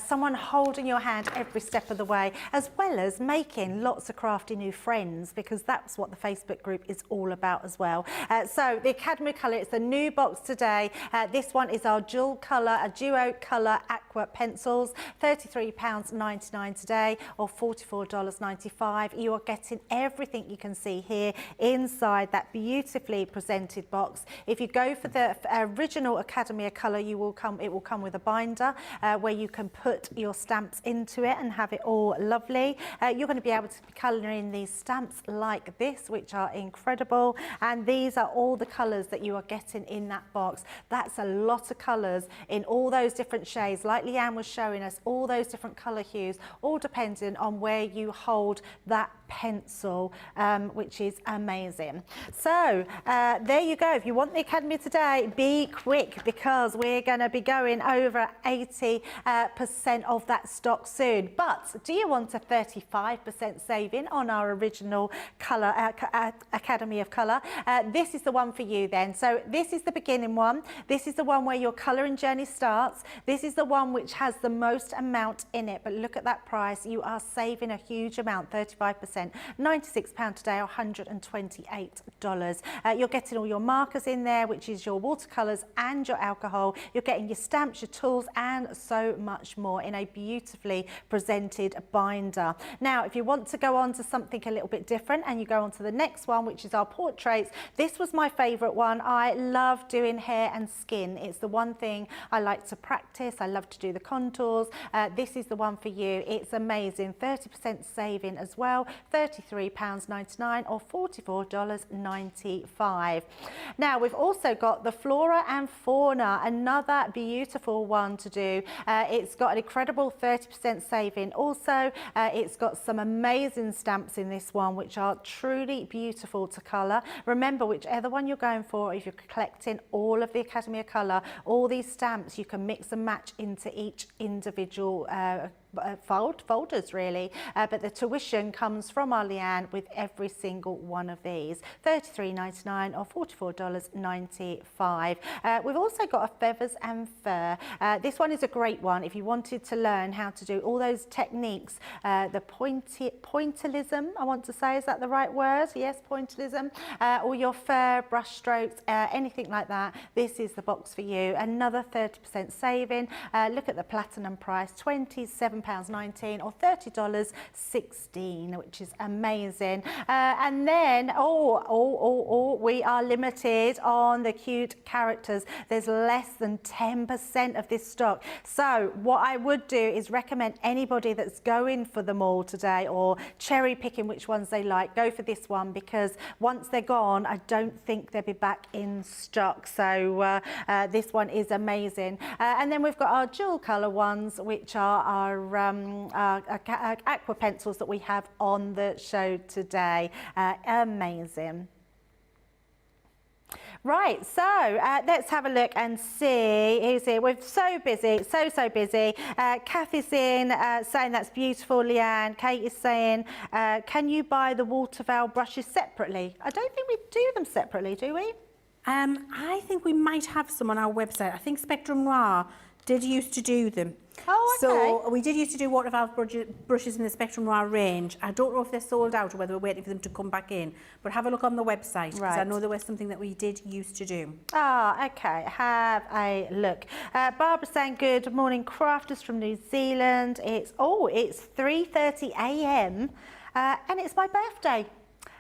someone holding your hand every step of the way, as well as making lots of crafty new friends, because that's what the Facebook group is all about as well. So the Academy of Colour, it's the new box today. This one is our DuoColour Aqua pencils, £33.99 today, or $44.95. You are getting everything you can see here inside that beautifully presented box. If you go for the original Academy of Colour, it will come with a binder where you can put your stamps into it and have it all lovely. You're going to be able to be colouring these stamps like this, which are incredible. And these are all the colours that you are getting in that box. That's a lot of colours in all those different shades, like Leanne was showing us, all those different colour hues, all depending on where you hold that pencil, which is amazing. So there you go. If you want the Academy today, be quick, because we're going to be going over 80% of that stock soon. But do you want a 35% saving on our original colour Academy of Colour? This is the one for you then. So this is the beginning one. This is the one where your colouring journey starts. This is the one which has the most amount in it. But look at that price. You are saving a huge amount, 35%. £96 today, or $128. You're getting all your markers in there, which is your watercolours and your alcohol. You're getting your stamps, your tools, and so much more in a beautifully presented binder. Now, if you want to go on to something a little bit different, and you go on to the next one, which is our portraits, this was my favourite one. I love doing hair and skin. It's the one thing I like to practice. I love to do the contours. This is the one for you. It's amazing. 30% saving as well. £33.99 or $44.95. Now, we've also got the Flora and Fauna, another beautiful one to do. It's got an incredible 30% saving. Also, it's got some amazing stamps in this one, which are truly beautiful to colour. Remember, whichever one you're going for, if you're collecting all of the Academy of Colour, all these stamps, you can mix and match into each individual folders really, but the tuition comes from our Leanne with every single one of these. $33.99 or $44.95. We've also got a feathers and fur. This one is a great one if you wanted to learn how to do all those techniques, the pointillism, I want to say, is that the right word? Yes, pointillism, or your fur, brush strokes, anything like that. This is the box for you. Another 30% saving. Look at the platinum price, £27 £27.19 or $30.16, which is amazing. And then, we are limited on the cute characters. There's less than 10% of this stock. So what I would do is recommend anybody that's going for them all today or cherry picking which ones they like, go for this one, because once they're gone, I don't think they'll be back in stock. So this one is amazing. And then we've got our DuoColour ones, which are our Aqua pencils that we have on the show today. Amazing. Right, so let's have a look and see who's here. We're so busy, so busy. Kathy's in saying that's beautiful, Leanne. Kate is saying, can you buy the waterfowl brushes separately? I don't think we do them separately, do we? I think we might have some on our website. I think Spectrum Noir did used to do them. Oh, okay. So we did used to do waterfowl brushes in the Spectrum Noir range. I don't know if they're sold out or whether we're waiting for them to come back in, but have a look on the website, because I know there was something that we did used to do. Ah, okay, have a look. Barbara saying good morning, crafters from New Zealand. It's 3:30 a.m. And it's my birthday.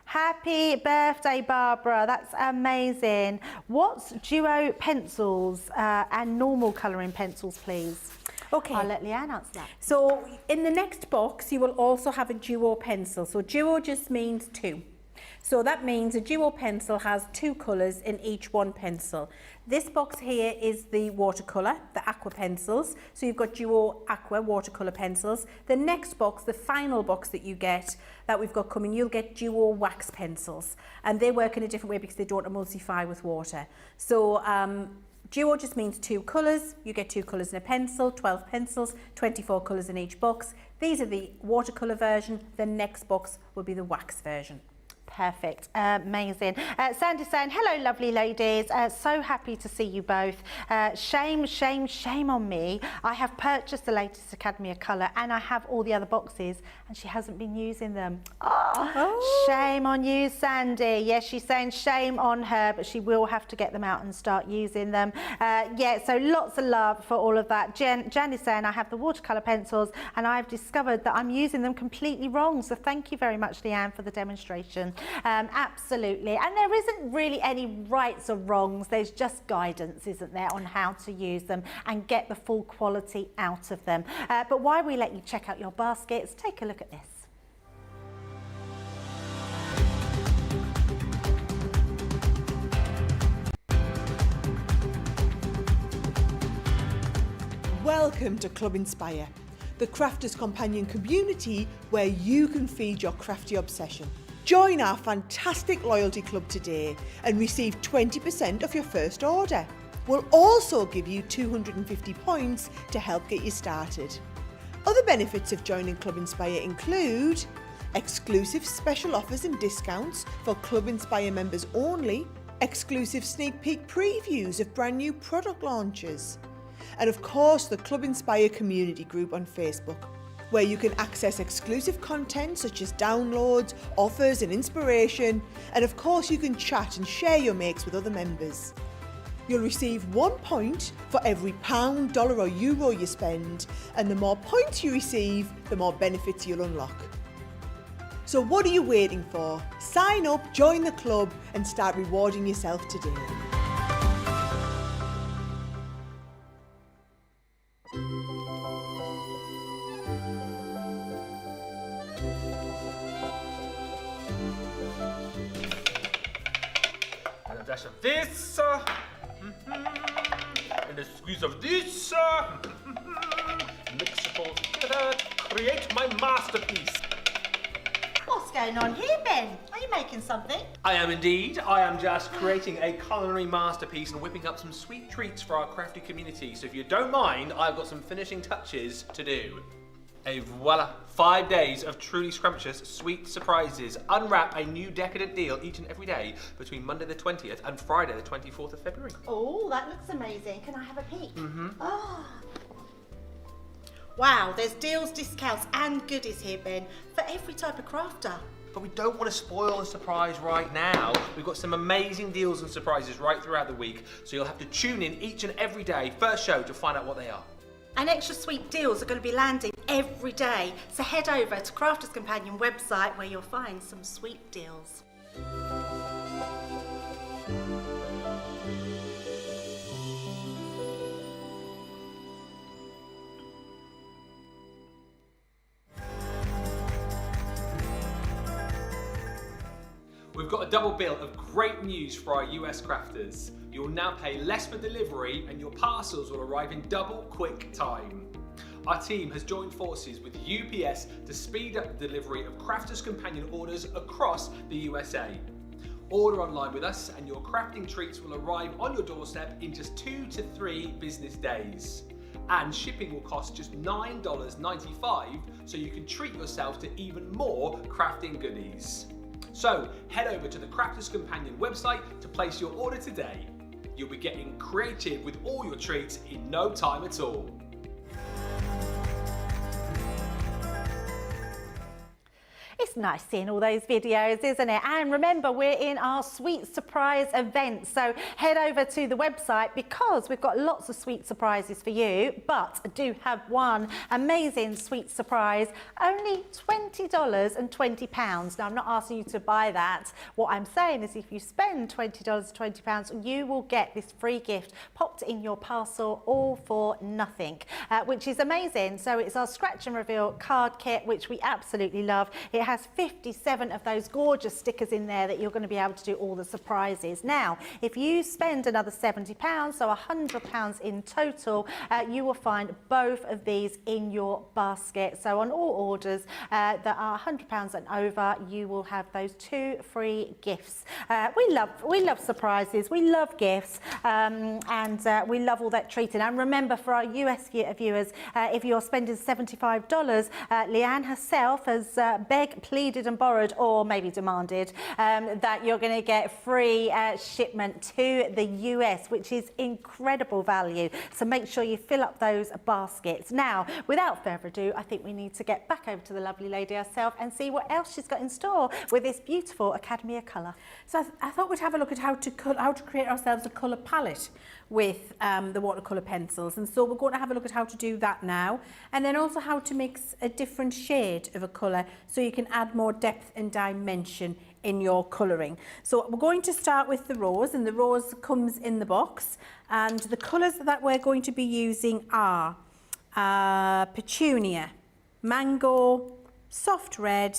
Happy birthday, Barbara. That's amazing. What's Duo pencils and normal colouring pencils, please? Okay. I'll let Leanne answer that. So in the next box, you will also have a Duo pencil. So Duo just means two. So that means a Duo pencil has two colours in each one pencil. This box here is the watercolour, the Aqua pencils. So you've got Duo Aqua watercolour pencils. The next box, the final box that you get, that we've got coming, you'll get Duo wax pencils. And they work in a different way because they don't emulsify with water. So Duo just means two colours. You get two colours in a pencil, 12 pencils, 24 colours in each box. These are the watercolour version. The next box will be the wax version. Perfect, amazing. Sandy saying, hello lovely ladies, so happy to see you both. Shame on me. I have purchased the latest Academy Colour and I have all the other boxes and she hasn't been using them. Oh. Shame on you, Sandy. Yes, she's saying shame on her, but she will have to get them out and start using them. Yeah, so lots of love for all of that. Jan is saying, I have the watercolour pencils and I've discovered that I'm using them completely wrong. So thank you very much, Leanne, for the demonstration. Absolutely, and there isn't really any rights or wrongs, there's just guidance, isn't there, on how to use them and get the full quality out of them. But while we let you check out your baskets, take a look at this. Welcome to Club Inspire, the crafters companion community where you can feed your crafty obsession. Join our fantastic loyalty club today and receive 20% of your first order. We'll also give you 250 points to help get you started. Other benefits of joining Club Inspire include exclusive special offers and discounts for Club Inspire members only, exclusive sneak peek previews of brand new product launches, and of course the Club Inspire community group on Facebook, where you can access exclusive content such as downloads, offers and inspiration, and of course you can chat and share your makes with other members. You'll receive 1 point for every £1, dollar or euro you spend, and the more points you receive, the more benefits you'll unlock. So what are you waiting for? Sign up, join the club and start rewarding yourself today. Dash of this, and a squeeze of this, mix it all together, create my masterpiece. What's going on here, Ben? Are you making something? I am indeed. I am just creating a culinary masterpiece and whipping up some sweet treats for our crafty community. So if you don't mind, I've got some finishing touches to do. Et voila, 5 days of truly scrumptious sweet surprises. Unwrap a new decadent deal each and every day between Monday the 20th and Friday the 24th of February. Oh, that looks amazing. Can I have a peek? Mm-hmm. Oh. Wow, there's deals, discounts and goodies here, Ben, for every type of crafter. But we don't want to spoil the surprise right now. We've got some amazing deals and surprises right throughout the week, so you'll have to tune in each and every day, first show, to find out what they are. And extra sweet deals are going to be landing every day. So head over to Crafters Companion website where you'll find some sweet deals. We've got a double bill of great news for our US crafters. You'll now pay less for delivery and your parcels will arrive in double quick time. Our team has joined forces with UPS to speed up the delivery of Crafters Companion orders across the USA. Order online with us and your crafting treats will arrive on your doorstep in just 2 to 3 business days. And shipping will cost just $9.95, so you can treat yourself to even more crafting goodies. So head over to the Crafters Companion website to place your order today. You'll be getting creative with all your treats in no time at all. It's nice seeing all those videos, isn't it? And remember, we're in our sweet surprise event. So head over to the website because we've got lots of sweet surprises for you, but I do have one amazing sweet surprise, only $20.20. Now, I'm not asking you to buy that. What I'm saying is if you spend $20.20, you will get this free gift popped in your parcel all for nothing, which is amazing. So it's our Scratch and Reveal card kit, which we absolutely love. It has 57 of those gorgeous stickers in there that you're going to be able to do all the surprises. Now, if you spend another £70, so £100 in total, you will find both of these in your basket. So on all orders that are £100 and over, you will have those 2 free gifts. We love surprises, we love gifts, and we love all that treating. And remember, for our US viewers, if you're spending $75, Leanne herself has begged, pleaded and borrowed, or maybe demanded, that you're going to get free shipment to the US, which is incredible value. So make sure you fill up those baskets. Now, without further ado, I think we need to get back over to the lovely lady herself and see what else she's got in store with this beautiful Academy of Colour. So I thought we'd have a look at how to create ourselves a colour palette with the watercolour pencils, and so we're going to have a look at how to do that now, and then also how to mix a different shade of a colour so you can add more depth and dimension in your colouring. So we're going to start with the rose, and the rose comes in the box, and the colours that we're going to be using are petunia, mango, soft red,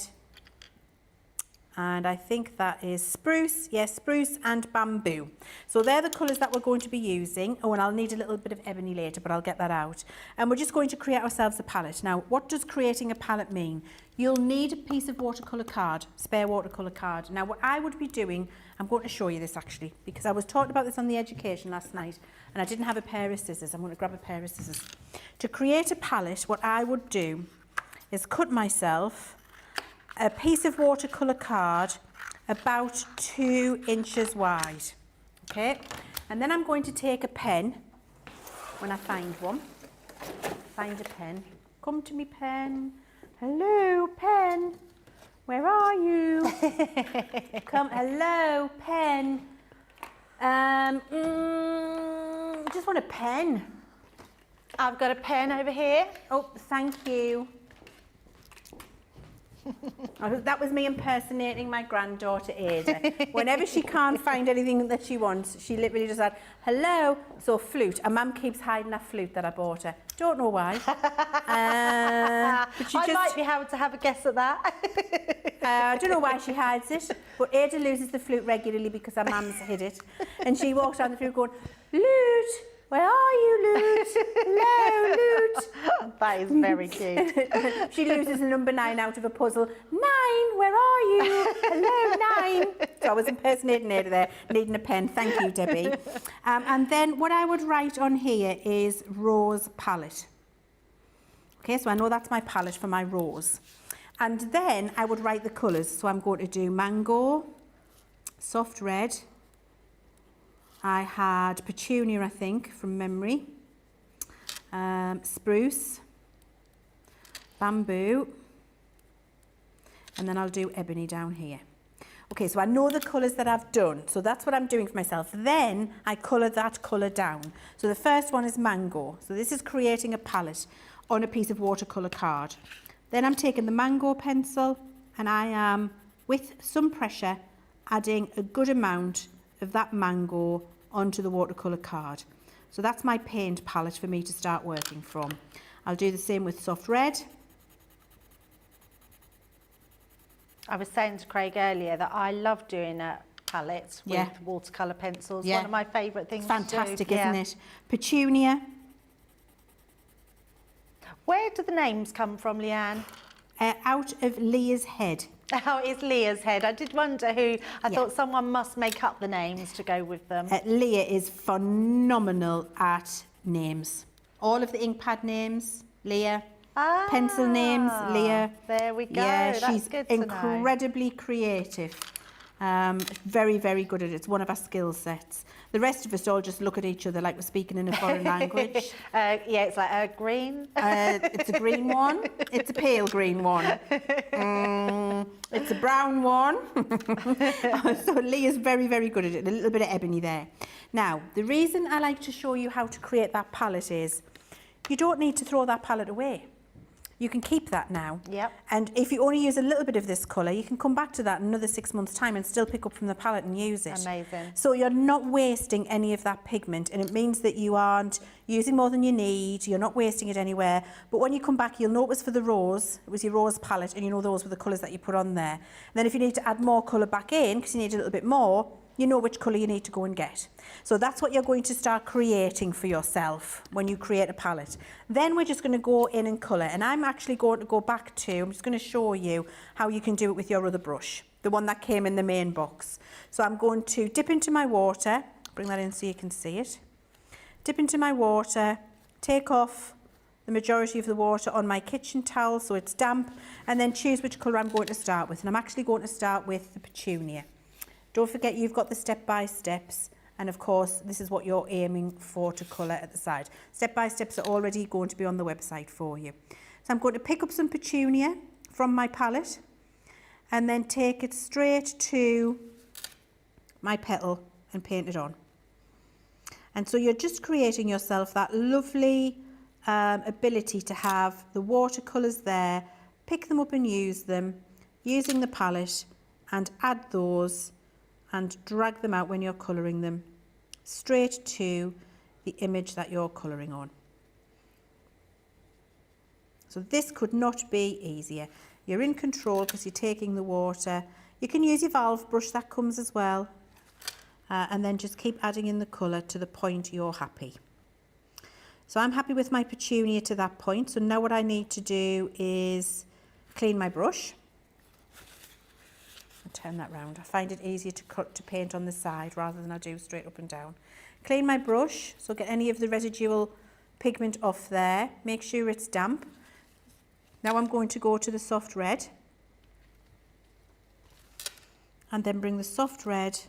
and I think that is spruce, yes, spruce and bamboo. So they're the colours that we're going to be using. Oh, and I'll need a little bit of ebony later, but I'll get that out. And we're just going to create ourselves a palette. Now, what does creating a palette mean? You'll need a piece of watercolour card, spare watercolour card. Now, what I would be doing, I'm going to show you this actually, because I was talking about this on the education last night, and I didn't have a pair of scissors. I'm going to grab a pair of scissors. To create a palette, what I would do is cut myself a piece of watercolour card about 2 inches wide, okay? And then I'm going to take a pen, when I find one, find a pen, come to me pen, hello pen, where are you? Come, hello pen, just want a pen. I've got a pen over here. Oh, thank you. That was me impersonating my granddaughter Ada. Whenever she can't find anything that she wants, she literally just said, hello. So flute. And Mum keeps hiding that flute that I bought her. Don't know why. But I might be able to have a guess at that. I don't know why she hides it, but Ada loses the flute regularly because her mum's hid it. And she walks down the flute going, Lute, where are you, Lute? Hello, Lute. That is very cute. She loses a number 9 out of a puzzle. 9, where are you? Hello, 9. So I was impersonating Ada there, needing a pen. Thank you, Debbie. And then what I would write on here is rose palette. Okay, so I know that's my palette for my rose. And then I would write the colours. So I'm going to do mango, soft red. I had petunia, I think, from memory, spruce, bamboo, and then I'll do ebony down here. Okay, so I know the colours that I've done. So that's what I'm doing for myself. Then I colour that colour down. So the first one is mango. So this is creating a palette on a piece of watercolour card. Then I'm taking the mango pencil and I am, with some pressure, adding a good amount of that mango onto the watercolour card. So that's my paint palette for me to start working from. I'll do the same with soft red. I was saying to Craig earlier that I love doing a palette with watercolour pencils. Yeah. One of my favourite things It's fantastic, to do. isn't it? Petunia. Where do the names come from, Leanne? Out of Leah's head. Oh, it's Leah's head. I did wonder who. I thought someone must make up the names to go with them. Leah is phenomenal at names. All of the ink pad names, Leah. Pencil names, Leah. There we go. Yeah, That's she's good to know. incredibly creative. Very, very good at it. It's one of our skill sets. The rest of us all just look at each other like we're speaking in a foreign language. Yeah, it's like a green. It's a green one. It's a pale green one. It's a brown one. So Leah's very, very good at it. A little bit of ebony there. Now, the reason I like to show you how to create that palette is you don't need to throw that palette away. You can keep that now. Yep. And if you only use a little bit of this colour, you can come back to that in another 6 months' time and still pick up from the palette and use it. Amazing. So you're not wasting any of that pigment, and it means that you aren't using more than you need, you're not wasting it anywhere. But when you come back, you'll know it was for the rose, it was your rose palette, and you know those were the colours that you put on there. And then if you need to add more colour back in, because you need a little bit more, you know which colour you need to go and get. So that's what you're going to start creating for yourself when you create a palette. Then we're just going to go in and colour. And I'm actually going to go back to, I'm just going to show you how you can do it with your other brush, the one that came in the main box. So I'm going to dip into my water, bring that in so you can see it. Dip into my water, take off the majority of the water on my kitchen towel so it's damp, and then choose which colour I'm going to start with. And I'm actually going to start with the petunia. Don't forget you've got the step-by-steps, and of course this is what you're aiming for to colour at the side. Step-by-steps are already going to be on the website for you. So I'm going to pick up some petunia from my palette and then take it straight to my petal and paint it on. And so you're just creating yourself that lovely ability to have the watercolours there, pick them up and use them, using the palette, and add those and drag them out when you're colouring them straight to the image that you're colouring on. So this could not be easier. You're in control because you're taking the water. You can use your valve brush, that comes as well. And then just keep adding in the colour to the point you're happy. So I'm happy with my petunia to that point. So now what I need to do is clean my brush. Turn that round. I find it easier to paint on the side rather than I do straight up and down. Clean my brush, so get any of the residual pigment off there. Make sure it's damp. Now I'm going to go to the soft red and then bring the soft red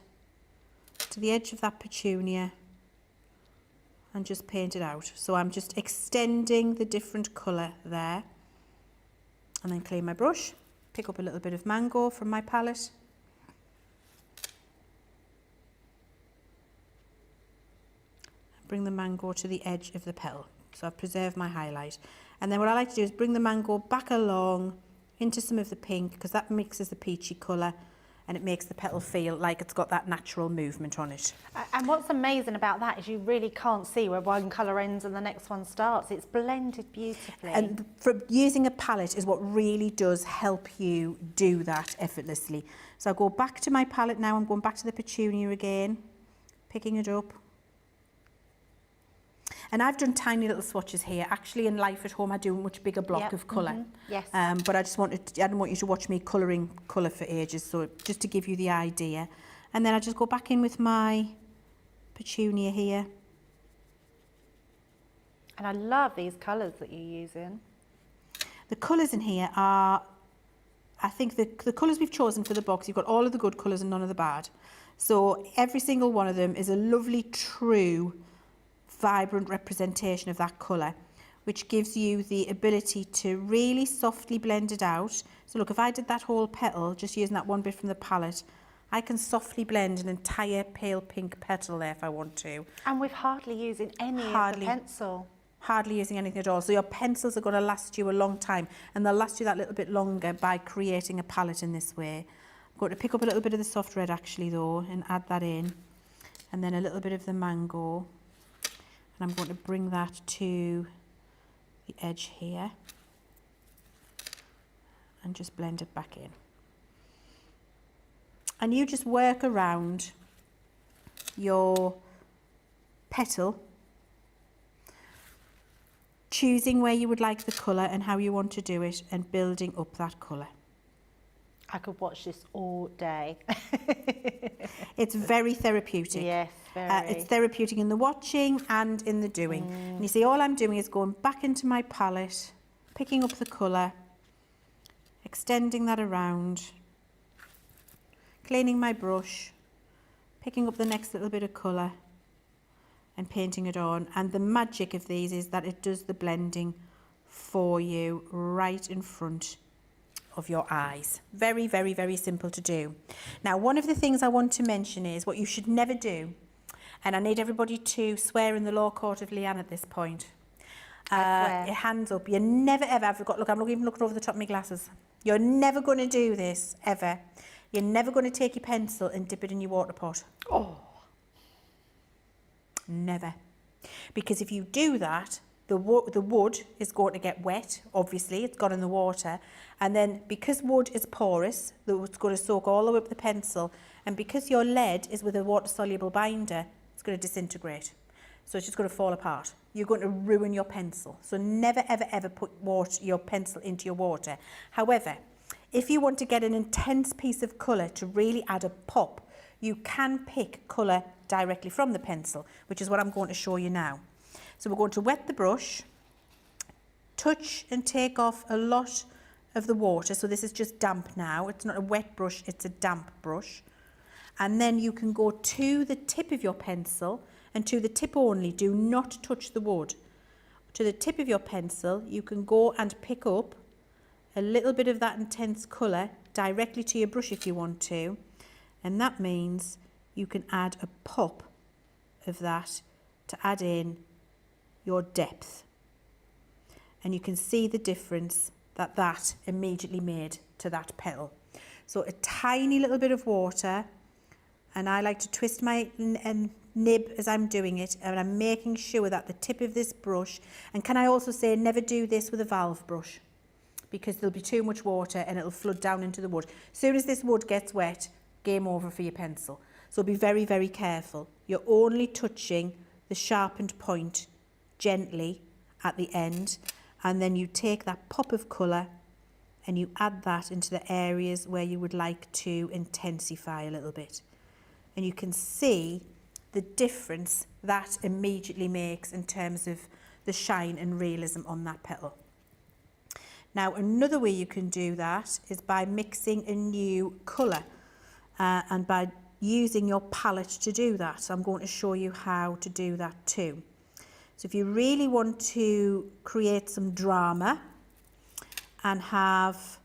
to the edge of that petunia and just paint it out. So I'm just extending the different colour there, and then clean my brush. Pick up a little bit of mango from my palette. Bring the mango to the edge of the petal. So I've preserved my highlight. And then what I like to do is bring the mango back along into some of the pink, because that mixes the peachy colour and it makes the petal feel like it's got that natural movement on it. And what's amazing about that is you really can't see where one colour ends and the next one starts. It's blended beautifully. And for using a palette is what really does help you do that effortlessly. So I'll go back to my palette now. I'm going back to the petunia again, picking it up. And I've done tiny little swatches here. Actually, in life at home, I do a much bigger block of colour. Yes. But I didn't want you to watch me colouring colour for ages, so just to give you the idea. And then I just go back in with my petunia here. And I love these colours that you're using. The colours in here are, I think the colours we've chosen for the box, you've got all of the good colours and none of the bad. So every single one of them is a lovely, true, vibrant representation of that colour, which gives you the ability to really softly blend it out. So look, if I did that whole petal, just using that one bit from the palette, I can softly blend an entire pale pink petal there if I want to. And with hardly using any of the pencil. Hardly using anything at all. So your pencils are going to last you a long time, and they'll last you that little bit longer by creating a palette in this way. I'm going to pick up a little bit of the soft red actually though and add that in, and then a little bit of the mango, and I'm going to bring that to the edge here and just blend it back in. And you just work around your petal, choosing where you would like the colour and how you want to do it, and building up that colour. I could watch this all day. It's very therapeutic. Yes, very. It's therapeutic in the watching and in the doing. And you see, all I'm doing is going back into my palette, picking up the colour, extending that around, cleaning my brush, picking up the next little bit of colour and painting it on. And the magic of these is that it does the blending for you right in front of your eyes. Very, very, very simple to do. Now, one of the things I want to mention is what you should never do, and I need everybody to swear in the law court of Leanne at this point. Your hands up. You're never, ever, I've got, look, I'm even looking over the top of my glasses. You're never going to do this, ever. You're never going to take your pencil and dip it in your water pot. Oh. Never. Because if you do that, the wood is going to get wet, obviously, it's gone in the water, and then because wood is porous, it's going to soak all the way up the pencil, and because your lead is with a water-soluble binder, it's going to disintegrate. So it's just going to fall apart. You're going to ruin your pencil. So never, ever, ever put your pencil into your water. However, if you want to get an intense piece of colour to really add a pop, you can pick colour directly from the pencil, which is what I'm going to show you now. So we're going to wet the brush, touch and take off a lot of the water. So this is just damp now. It's not a wet brush, it's a damp brush. And then you can go to the tip of your pencil, and to the tip only, do not touch the wood. To the tip of your pencil, you can go and pick up a little bit of that intense colour directly to your brush if you want to. And that means you can add a pop of that to add in your depth. And you can see the difference that that immediately made to that petal. So a tiny little bit of water, and I like to twist my nib as I'm doing it, and I'm making sure that the tip of this brush, and can I also say never do this with a valve brush, because there'll be too much water and it'll flood down into the wood. As soon as this wood gets wet, game over for your pencil. So be very, very careful. You're only touching the sharpened point gently at the end, and then you take that pop of colour and you add that into the areas where you would like to intensify a little bit. And you can see the difference that immediately makes in terms of the shine and realism on that petal. Now, another way you can do that is by mixing a new colour and by using your palette to do that. So I'm going to show you how to do that too. So if you really want to create some drama and have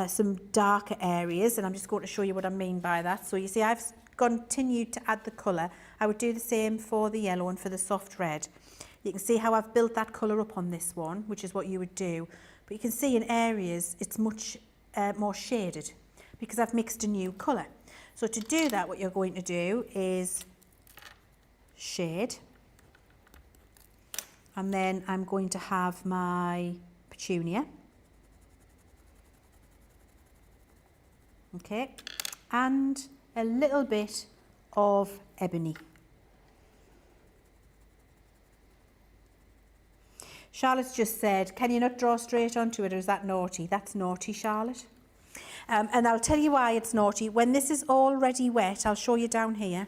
some darker areas, and I'm just going to show you what I mean by that. So you see I've continued to add the colour. I would do the same for the yellow and for the soft red. You can see how I've built that colour up on this one, which is what you would do. But you can see in areas it's much more shaded because I've mixed a new colour. So to do that, what you're going to do is shade. And then I'm going to have my petunia. Okay, and a little bit of ebony. Charlotte's just said, can you not draw straight onto it, or is that naughty? That's naughty, Charlotte. And I'll tell you why it's naughty. When this is already wet, I'll show you down here.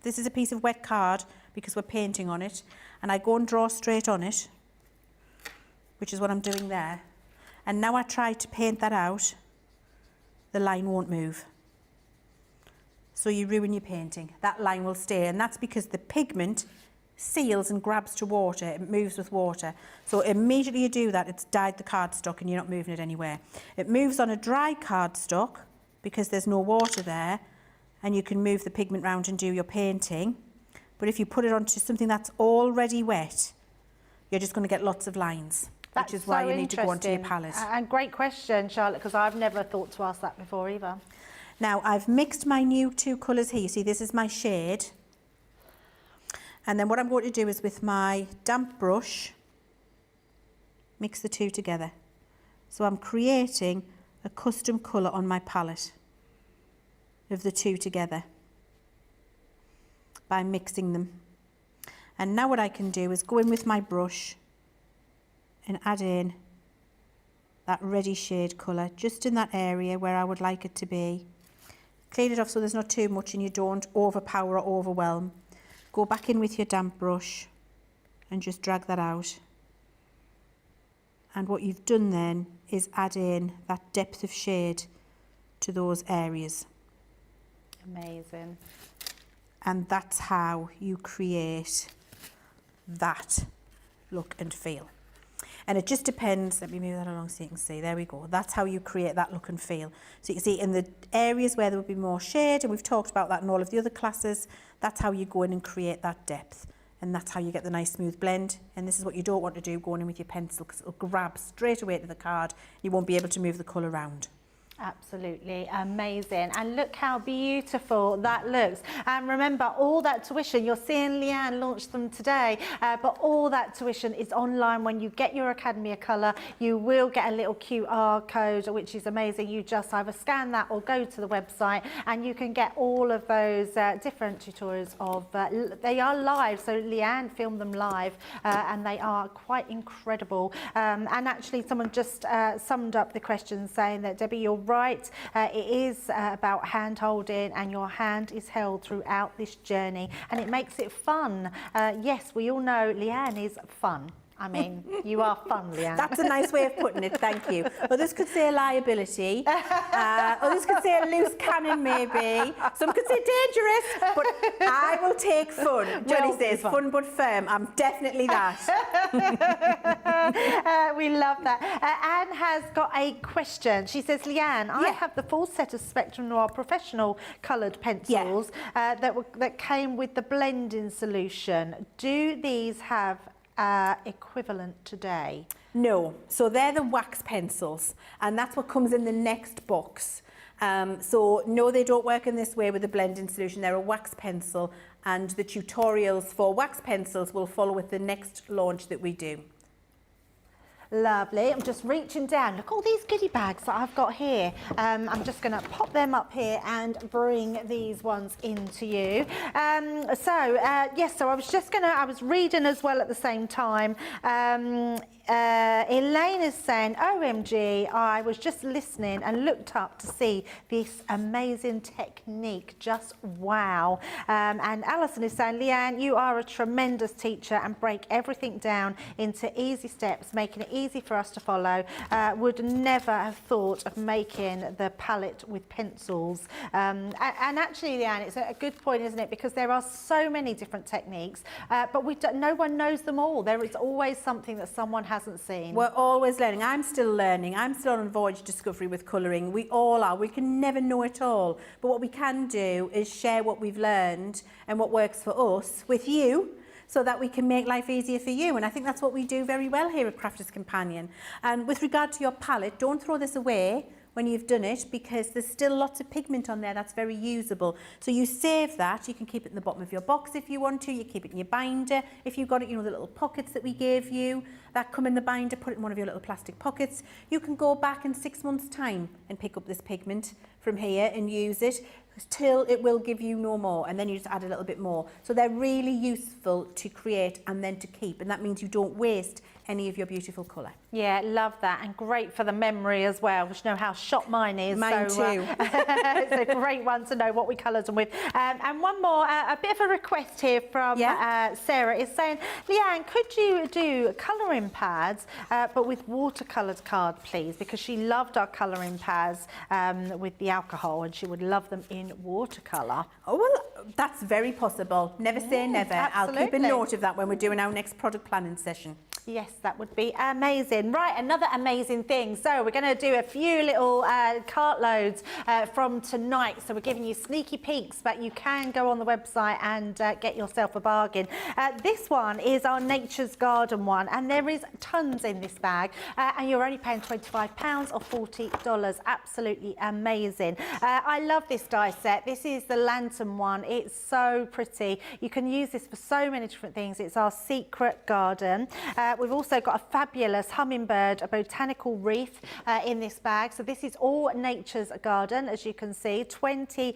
This is a piece of wet card because we're painting on it. And I go and draw straight on it, which is what I'm doing there. And now I try to paint that out, the line won't move. So you ruin your painting. That line will stay, and that's because the pigment seals and grabs to water. It moves with water. So immediately you do that, it's dyed the cardstock and you're not moving it anywhere. It moves on a dry cardstock because there's no water there, and you can move the pigment round and do your painting. But if you put it onto something that's already wet, you're just going to get lots of lines, which is why you need to go onto your palette. And great question, Charlotte, because I've never thought to ask that before either. Now, I've mixed my new two colours here. You see, this is my shade. And then what I'm going to do is with my damp brush, mix the two together. So I'm creating a custom colour on my palette of the two together by mixing them. And now what I can do is go in with my brush and add in that reddy shade colour just in that area where I would like it to be. Clean it off so there's not too much and you don't overpower or overwhelm. Go back in with your damp brush and just drag that out. And what you've done then is add in that depth of shade to those areas. Amazing. And that's how you create that look and feel. And it just depends, let me move that along so you can see, there we go. That's how you create that look and feel. So you can see in the areas where there would be more shade, and we've talked about that in all of the other classes, that's how you go in and create that depth. And that's how you get the nice smooth blend. And this is what you don't want to do going in with your pencil, because it'll grab straight away to the card. You won't be able to move the colour around. Absolutely amazing. And look how beautiful that looks. And remember, all that tuition, you're seeing Leanne launch them today, but all that tuition is online. When you get your Academy of Colour, you will get a little QR code, which is amazing. You just either scan that or go to the website and you can get all of those different tutorials of, they are live. So Leanne filmed them live and they are quite incredible. And actually someone just summed up the question saying that, Debbie, you're right, it is about hand holding, and your hand is held throughout this journey, and it makes it fun. Yes, we all know Leanne is fun. I mean, you are fun, Leanne. That's a nice way of putting it, thank you. Others could say liability, others could say a loose cannon maybe, some could say dangerous, but I will take fun. Johnny says fun but firm, I'm definitely that. We love that. Anne has got a question. She says, Leanne, I have the full set of Spectrum Noir Professional coloured pencils that came with the blending solution. Do these have equivalent today? No, so they're the wax pencils, and that's what comes in the next box. So no, they don't work in this way with the blending solution. They're a wax pencil, and the tutorials for wax pencils will follow with the next launch that we do. Lovely. I'm just reaching down. Look, all these goodie bags that I've got here. I'm just going to pop them up here and bring these ones into you. Yes, so I was just going to, I was reading as well at the same time. Elaine is saying, OMG, I was just listening and looked up to see this amazing technique. Just wow. And Alison is saying, Leanne, you are a tremendous teacher and break everything down into easy steps, making it easy for us to follow. Would never have thought of making the palette with pencils. And actually, Leanne, it's a good point, isn't it? Because there are so many different techniques, but no one knows them all. There is always something that someone hasn't seen. We're always learning. I'm still learning. I'm still on voyage discovery with colouring. We all are. We can never know it all. But what we can do is share what we've learned and what works for us with you, so that we can make life easier for you. And I think that's what we do very well here at Crafters Companion. And with regard to your palette, don't throw this away when you've done it, because there's still lots of pigment on there that's very usable. So you save that. You can keep it in the bottom of your box if you want to. You keep it in your binder. If you've got it, you know, the little pockets that we gave you that come in the binder, put it in one of your little plastic pockets. You can go back in 6 months' time and pick up this pigment from here and use it till it will give you no more, and then you just add a little bit more. So they're really useful to create and then to keep, and that means you don't waste any of your beautiful colour. Yeah, love that, and great for the memory as well, which you know how shot mine is. Mine too. It's a great one to know what we coloured them with. And one more, a bit of a request here from Sarah is saying, Leanne, could you do colouring pads, but with watercoloured card, please? Because she loved our colouring pads with the alcohol, and she would love them in watercolour. Oh, well, that's very possible. Never say never. Absolutely. I'll keep a note of that when we're doing our next product planning session. Yes, that would be amazing. Right, another amazing thing. So we're going to do a few little cartloads from tonight. So we're giving you sneaky peeks, but you can go on the website and get yourself a bargain. This one is our Nature's Garden one, and there is tons in this bag, and you're only paying £25 or $40. Absolutely amazing. I love this die set. This is the lantern one. It's so pretty. You can use this for so many different things. It's our secret garden. We've also got a fabulous hummingbird, a botanical wreath in this bag. So this is all Nature's Garden, as you can see, £20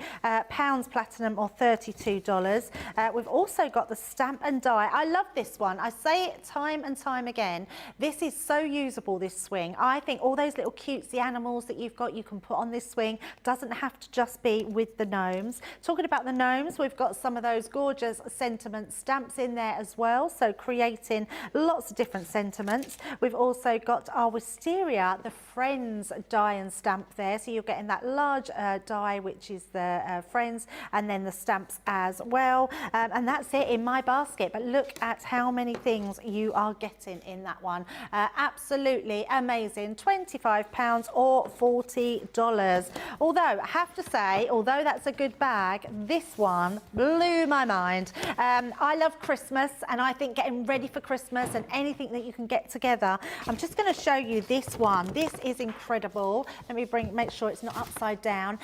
platinum or $32. We've also got the stamp and die. I love this one. I say it time and time again. This is so usable, this swing. I think all those little cutesy animals that you've got, you can put on this swing. Doesn't have to just be with the gnomes. Talking about the gnomes, we've got some of those gorgeous sentiment stamps in there as well. So creating lots of different sentiments. We've also got our wisteria, the Friends die and stamp there. So you're getting that large die, which is the Friends, and then the stamps as well. And that's it in my basket. But look at how many things you are getting in that one. Absolutely amazing. £25 or $40. Although, I have to say, although that's a good bag, this one blew my mind. I love Christmas, and I think getting ready for Christmas and anything that you can get together. I'm just going to show you this one. This is incredible. Let me make sure it's not upside down.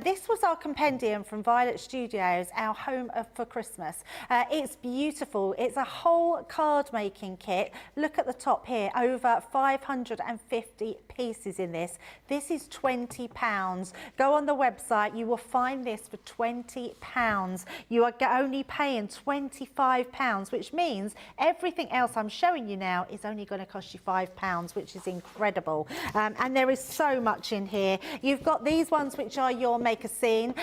This was our compendium from Violet Studios, our home for Christmas. It's beautiful. It's a whole card making kit. Look at the top here, over 550 pieces in this. This is £20. Go on the website, you will find this for £20. You are only paying £25, which means everything else I'm showing you now is only going to cost you £5, which is incredible. And there is so much in here. You've got these ones which are your make a scene.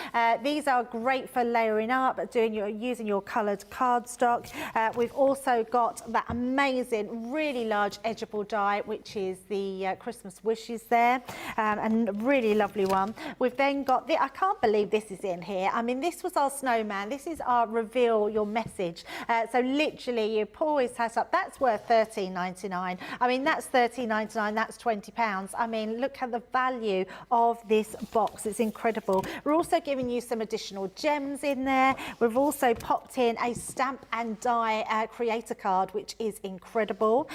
These are great for layering up, using your coloured cardstock. We've also got that amazing, really large edgeable die, which is the Christmas wishes there, and a really lovely one. We've then got I can't believe this is in here. I mean, this was our snowman. This is our reveal your message. So literally, you pull his hat up. That's worth £13.99. I mean, that's £13.99. That's £20. I mean, look at the value of this box. It's incredible. We're also giving you some additional gems in there. We've also popped in a stamp and die creator card, which is incredible.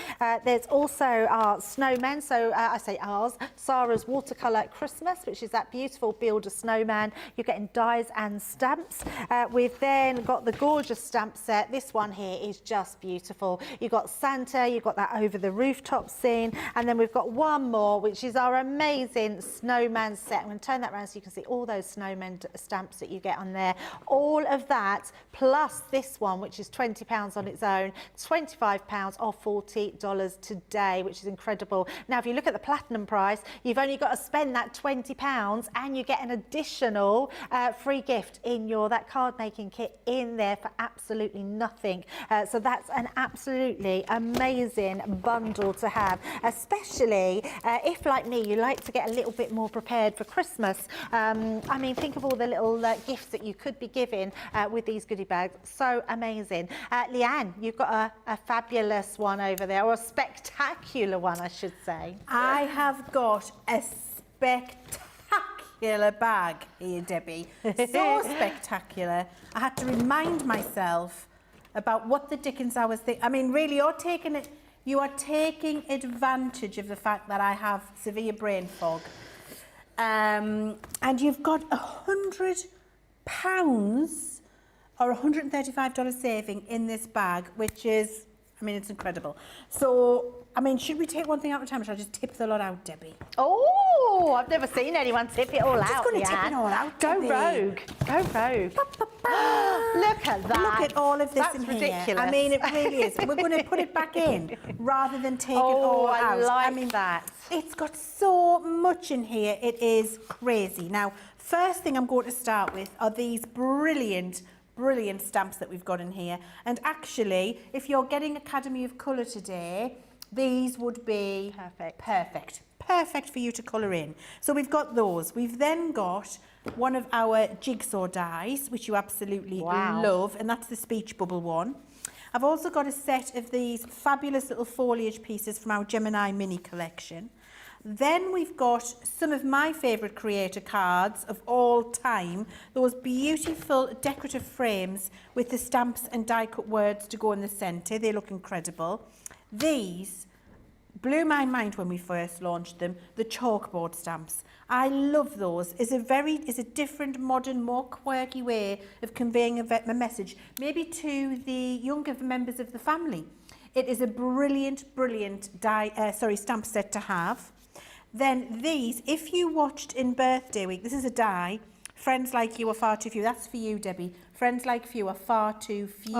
There's also our snowman. So I say ours, Sarah's Watercolor Christmas, which is that beautiful build a snowman. You're getting dies and stamps. We've then got the gorgeous stamp set. This one here is just beautiful. You've got Santa, you've got that over the rooftop scene, and then we've got one more, which is our amazing snowman set. I'm going to turn that around so you can see all those snowman stamps that you get on there. All of that plus this one, which is £20 on its own, £25 or $40 today, which is incredible. Now, if you look at the platinum price, you've only got to spend that £20 and you get an additional free gift in that card making kit in there for absolutely nothing. So that's an absolutely amazing bundle to have, especially if, like me, you like to get a little bit more prepared for Christmas. I mean, think of all the little gifts that you could be giving with these goodie bags. So amazing. Leanne, you've got a fabulous one over there, or a spectacular one, I should say. I have got a spectacular bag here, Debbie. So spectacular. I had to remind myself about what the dickens I was thinking. I mean, really, you are taking advantage of the fact that I have severe brain fog. And you've got £100 or $135 saving in this bag, which is, I mean, it's incredible. So, I mean, should we take one thing at a time, or should I just tip the lot out, Debbie? Oh, I've never seen anyone tip it all out. Just going to tip it all out, Go Debbie. rogue. Go rogue. Look at that. Look at all of this in here. Ridiculous. I mean, it really is. We're going to put it back in rather than take it all out. I mean, that. It's got so much in here. It is crazy. Now, first thing I'm going to start with are these brilliant stamps that we've got in here. And actually, if you're getting Academy of Colour today, these would be perfect for you to colour in. So we've got those. We've then got one of our jigsaw dies, which you absolutely love, and that's the speech bubble one. I've also got a set of these fabulous little foliage pieces from our Gemini mini collection. Then we've got some of my favourite creator cards of all time, those beautiful decorative frames with the stamps and die cut words to go in the centre. They look incredible. These blew my mind when we first launched them, the chalkboard stamps. I love those. It's a different, modern, more quirky way of conveying a message, maybe to the younger members of the family. It is a brilliant, brilliant stamp set to have. Then these, if you watched in Birthday Week, this is a die. Friends like you are far too few. That's for you, Debbie. Friends like you are far too few.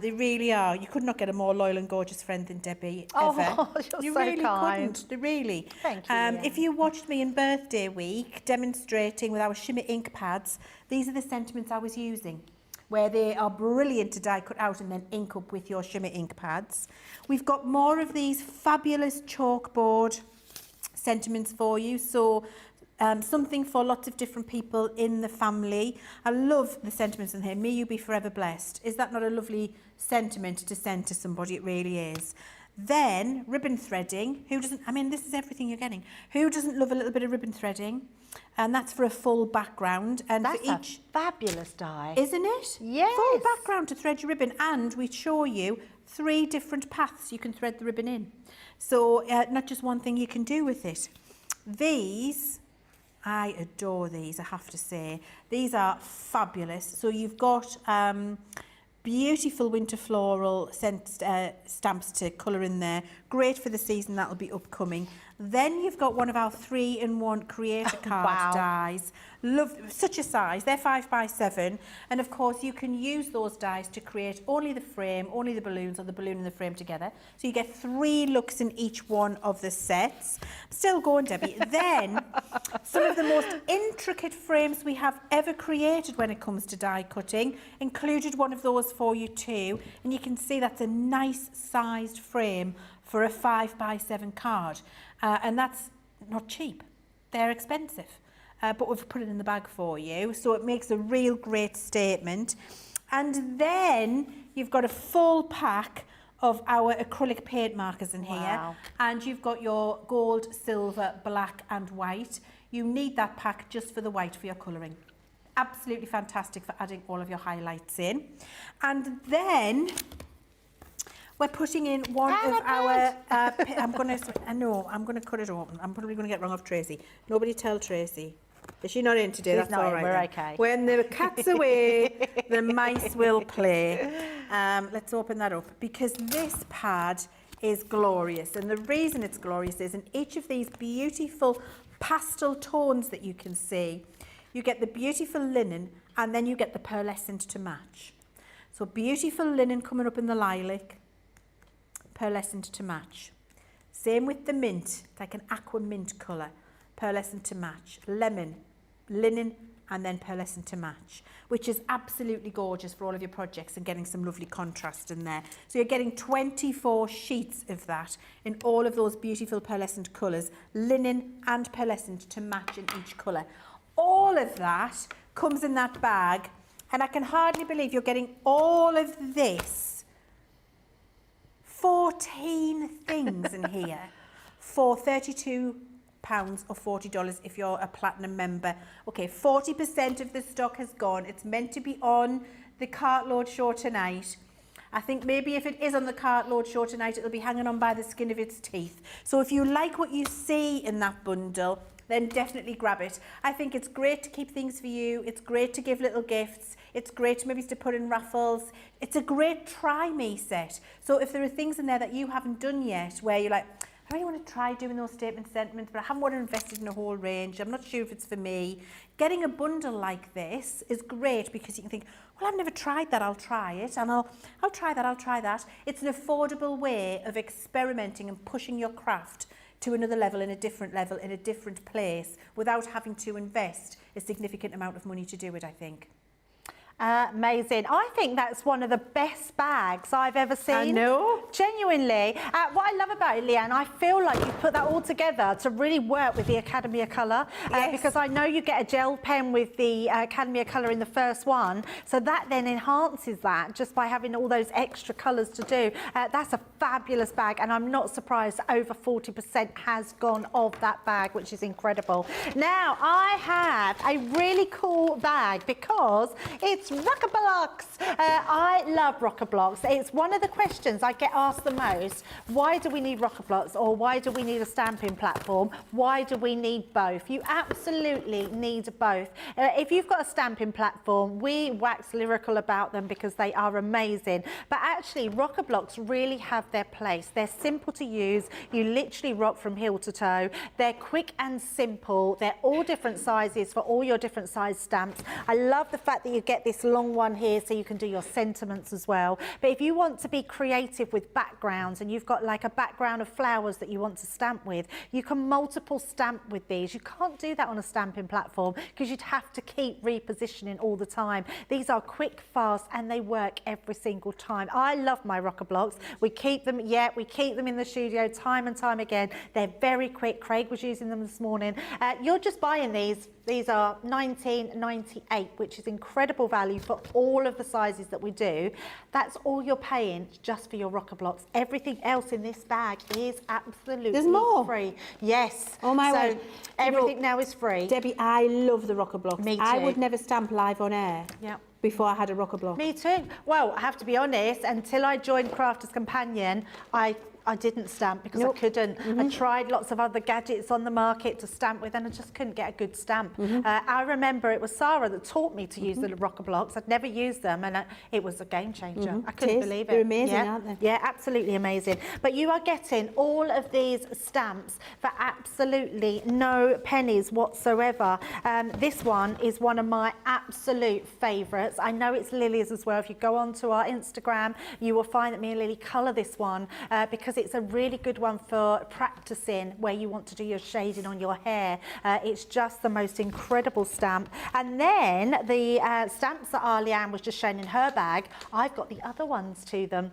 They really are. You could not get a more loyal and gorgeous friend than Debbie ever. Oh, you're so really kind. couldn't. They really. Thank you. If you watched me in Birthday Week demonstrating with our shimmer ink pads, these are the sentiments I was using, where they are brilliant to die cut out and then ink up with your shimmer ink pads. We've got more of these fabulous chalkboard sentiments for you. So something for lots of different people in the family. I love the sentiments in here. May you be forever blessed. Is that not a lovely sentiment to send to somebody? It really is. Then ribbon threading. Who doesn't? I mean, this is everything you're getting. Who doesn't love a little bit of ribbon threading? And that's for a full background. And That's for each, a fabulous die. isn't it? Yes. Full background to thread your ribbon, and we show you 3 different paths you can thread the ribbon in. So not just one thing you can do with it. These, I adore these, I have to say. These are fabulous. So you've got beautiful winter floral stamps to colour in there. Great for the season, that'll be upcoming. Then you've got one of our 3-in-1 creator card dies. Love, such a size. They're 5 by 7, and of course you can use those dies to create only the frame, only the balloons, or the balloon and the frame together. So you get 3 looks in each one of the sets. Still going, Debbie. Then some of the most intricate frames we have ever created when it comes to die cutting. Included one of those for you too, and you can see that's a nice sized frame for a 5 by 7 card. And that's not cheap. They're expensive. But we've put it in the bag for you. So it makes a real great statement. And then you've got a full pack of our acrylic paint markers in here. And you've got your gold, silver, black and white. You need that pack just for the white for your colouring. Absolutely fantastic for adding all of your highlights in. And then we're putting in one of our, I'm going to cut it open. I'm probably going to get wrong off Tracy. Nobody tell Tracy. Is she not in today? That's all right. We're okay. When the cat's away, the mice will play. Let's open that up, because this pad is glorious. And the reason it's glorious is in each of these beautiful pastel tones that you can see, you get the beautiful linen and then you get the pearlescent to match. So beautiful linen coming up in the lilac, pearlescent to match. Same with the mint, like an aqua mint colour, pearlescent to match. Lemon, linen, and then pearlescent to match, which is absolutely gorgeous for all of your projects and getting some lovely contrast in there. So you're getting 24 sheets of that in all of those beautiful pearlescent colours, linen and pearlescent to match in each colour. All of that comes in that bag, and I can hardly believe you're getting all of this. 14 things in here for £32 or $40 if you're a platinum member. Okay, 40% of the stock has gone. It's meant to be on the cartload show tonight. I think maybe if it is on the cartload show tonight, it'll be hanging on by the skin of its teeth. So if you like what you see in that bundle, then definitely grab it. I think it's great to keep things for you. It's great to give little gifts. It's great maybe to put in raffles. It's a great try me set. So if there are things in there that you haven't done yet, where you're like, I really want to try doing those statement sentiments, but I haven't want to invest in a whole range. I'm not sure if it's for me. Getting a bundle like this is great, because you can think, well, I've never tried that, I'll try it. And I'll try that, I'll try that. It's an affordable way of experimenting and pushing your craft to another level, in a different place, without having to invest a significant amount of money to do it, I think. Amazing. I think that's one of the best bags I've ever seen. I know. Genuinely. What I love about it, Leanne, I feel like you put that all together to really work with the Academy of Colour. Yes. Because I know you get a gel pen with the Academy of Colour in the first one. So that then enhances that just by having all those extra colours to do. That's a fabulous bag. And I'm not surprised over 40% has gone of that bag, which is incredible. Now, I have a really cool bag because it's Rocker Blocks. I love Rocker Blocks. It's one of the questions I get asked the most. Why do we need Rocker Blocks, or why do we need a stamping platform? Why do we need both? You absolutely need both. If you've got a stamping platform, we wax lyrical about them because they are amazing. But actually, Rocker Blocks really have their place. They're simple to use. You literally rock from heel to toe. They're quick and simple. They're all different sizes for all your different size stamps. I love the fact that you get this long one here so you can do your sentiments as well. But if you want to be creative with backgrounds and you've got like a background of flowers that you want to stamp with, you can multiple stamp with these. You can't do that on a stamping platform because you'd have to keep repositioning all the time. These are quick, fast, and they work every single time. I love my Rocker Blocks. We keep them, we keep them in the studio time and time again. They're very quick. Craig was using them this morning. You're just buying these. These are $19.98, which is incredible value for all of the sizes that we do. That's all you're paying just for your Rocker Blocks. Everything else in this bag is absolutely There's more. free. Yes. Oh my word. Everything now is free. Debbie, I love the Rocker Blocks. Me too. I would never stamp live on air. Yep. Before I had a Rocker Block. Me too. Well, I have to be honest, until I joined Crafters Companion, I didn't stamp because I couldn't. I tried lots of other gadgets on the market to stamp with and I just couldn't get a good stamp. I remember it was Sarah that taught me to use the Rocker Blocks. I'd never used them and it was a game changer. I couldn't believe it. They're amazing, aren't they? Yeah, absolutely amazing. But you are getting all of these stamps for absolutely no pennies whatsoever. This one is one of my absolute favourites. I know it's Lily's as well. If you go onto our Instagram, you will find that me and Lily colour this one because it's a really good one for practicing where you want to do your shading on your hair. It's just the most incredible stamp. And then the stamps that Leanne was just showing in her bag, I've got the other ones to them.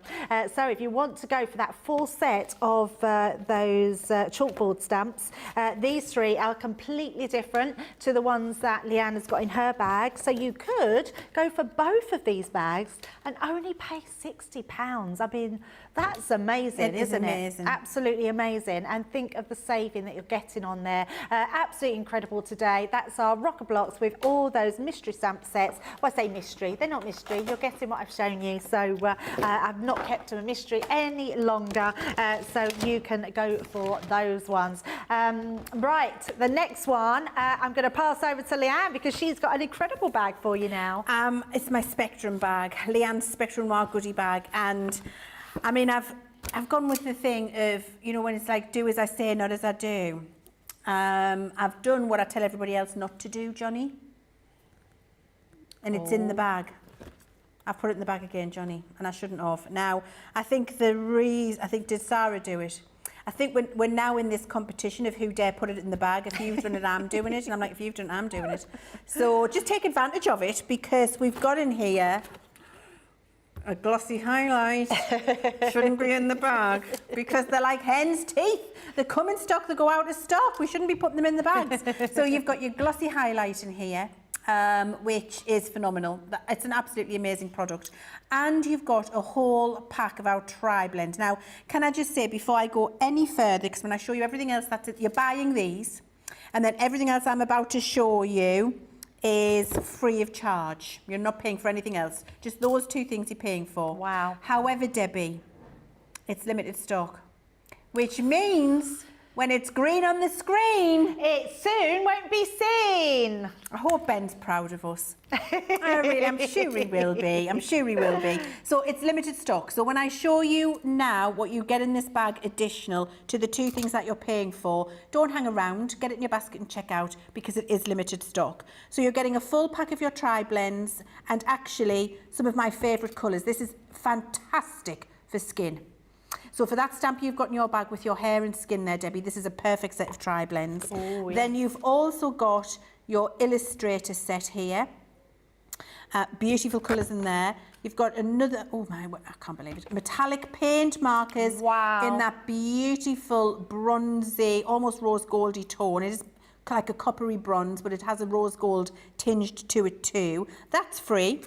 So if you want to go for that full set of those chalkboard stamps, these three are completely different to the ones that Leanne has got in her bag. So you could go for both of these bags and only pay £60. I mean, that's amazing, isn't it? Amazing. Absolutely amazing. And think of the saving that you're getting on there. Absolutely incredible today. That's our Rocker Blocks with all those mystery stamp sets. Well, I say mystery. They're not mystery. You're getting what I've shown you. So I've not kept them a mystery any longer. So you can go for those ones. Right, the next one, I'm going to pass over to Leanne because she's got an incredible bag for you now. It's my Spectrum bag, Leanne's Spectrum Noir goodie bag, and I mean I've gone with the thing of, you know, when it's like do as I say, not as I do. I've done what I tell everybody else not to do, Johnny, and it's in the bag. I've put it in the bag again, Johnny, and I shouldn't have. Now I think did Sarah do it? I think we're now in this competition of who dare put it in the bag. If you've done it, I'm doing it. And I'm like, if you've done it, I'm doing it. So just take advantage of it because we've got in here a glossy highlight. Shouldn't be in the bag because they're like hen's teeth. They come in stock, they go out of stock. We shouldn't be putting them in the bags. So you've got your glossy highlight in here. Which is phenomenal. It's an absolutely amazing product. And you've got a whole pack of our tri-blend. Now, can I just say, before I go any further, because when I show you everything else, you're buying these, and then everything else I'm about to show you is free of charge. You're not paying for anything else. Just those two things you're paying for. Wow. However, Debbie, it's limited stock, which means when it's green on the screen, it soon won't be seen. I hope Ben's proud of us. I'm sure he will be. I'm sure he will be. So it's limited stock. So when I show you now what you get in this bag additional to the two things that you're paying for, don't hang around. Get it in your basket and check out because it is limited stock. So you're getting a full pack of your tri-blends and actually some of my favourite colours. This is fantastic for skin. So for that stamp you've got in your bag with your hair and skin there, Debbie, this is a perfect set of tri-blends. Oh, yeah. Then you've also got your illustrator set here. Beautiful colours in there. You've got another, oh my, I can't believe it, metallic paint markers in that beautiful bronzy, almost rose goldy tone. It is like a coppery bronze, but it has a rose gold tinged to it too. That's free.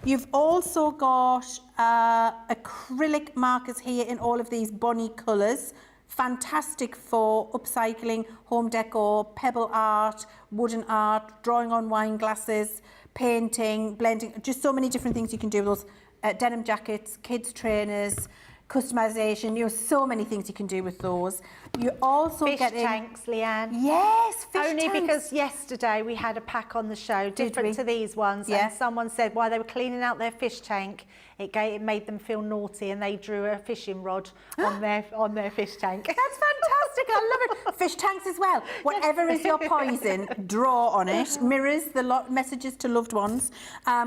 You've also got acrylic markers here in all of these bonny colours. Fantastic for upcycling, home decor, pebble art, wooden art, drawing on wine glasses, painting, blending, just so many different things you can do with those. Denim jackets, kids trainers, customization, you know, so many things you can do with those. You also fish get tanks, Leanne. Yes, fish Only tanks. because yesterday we had a pack on the show, different to these ones, and someone said while they were cleaning out their fish tank, it made them feel naughty, and they drew a fishing rod on their fish tank. That's fantastic. I love it. Fish tanks as well. Whatever is your poison, draw on it. Mirrors, the messages to loved ones.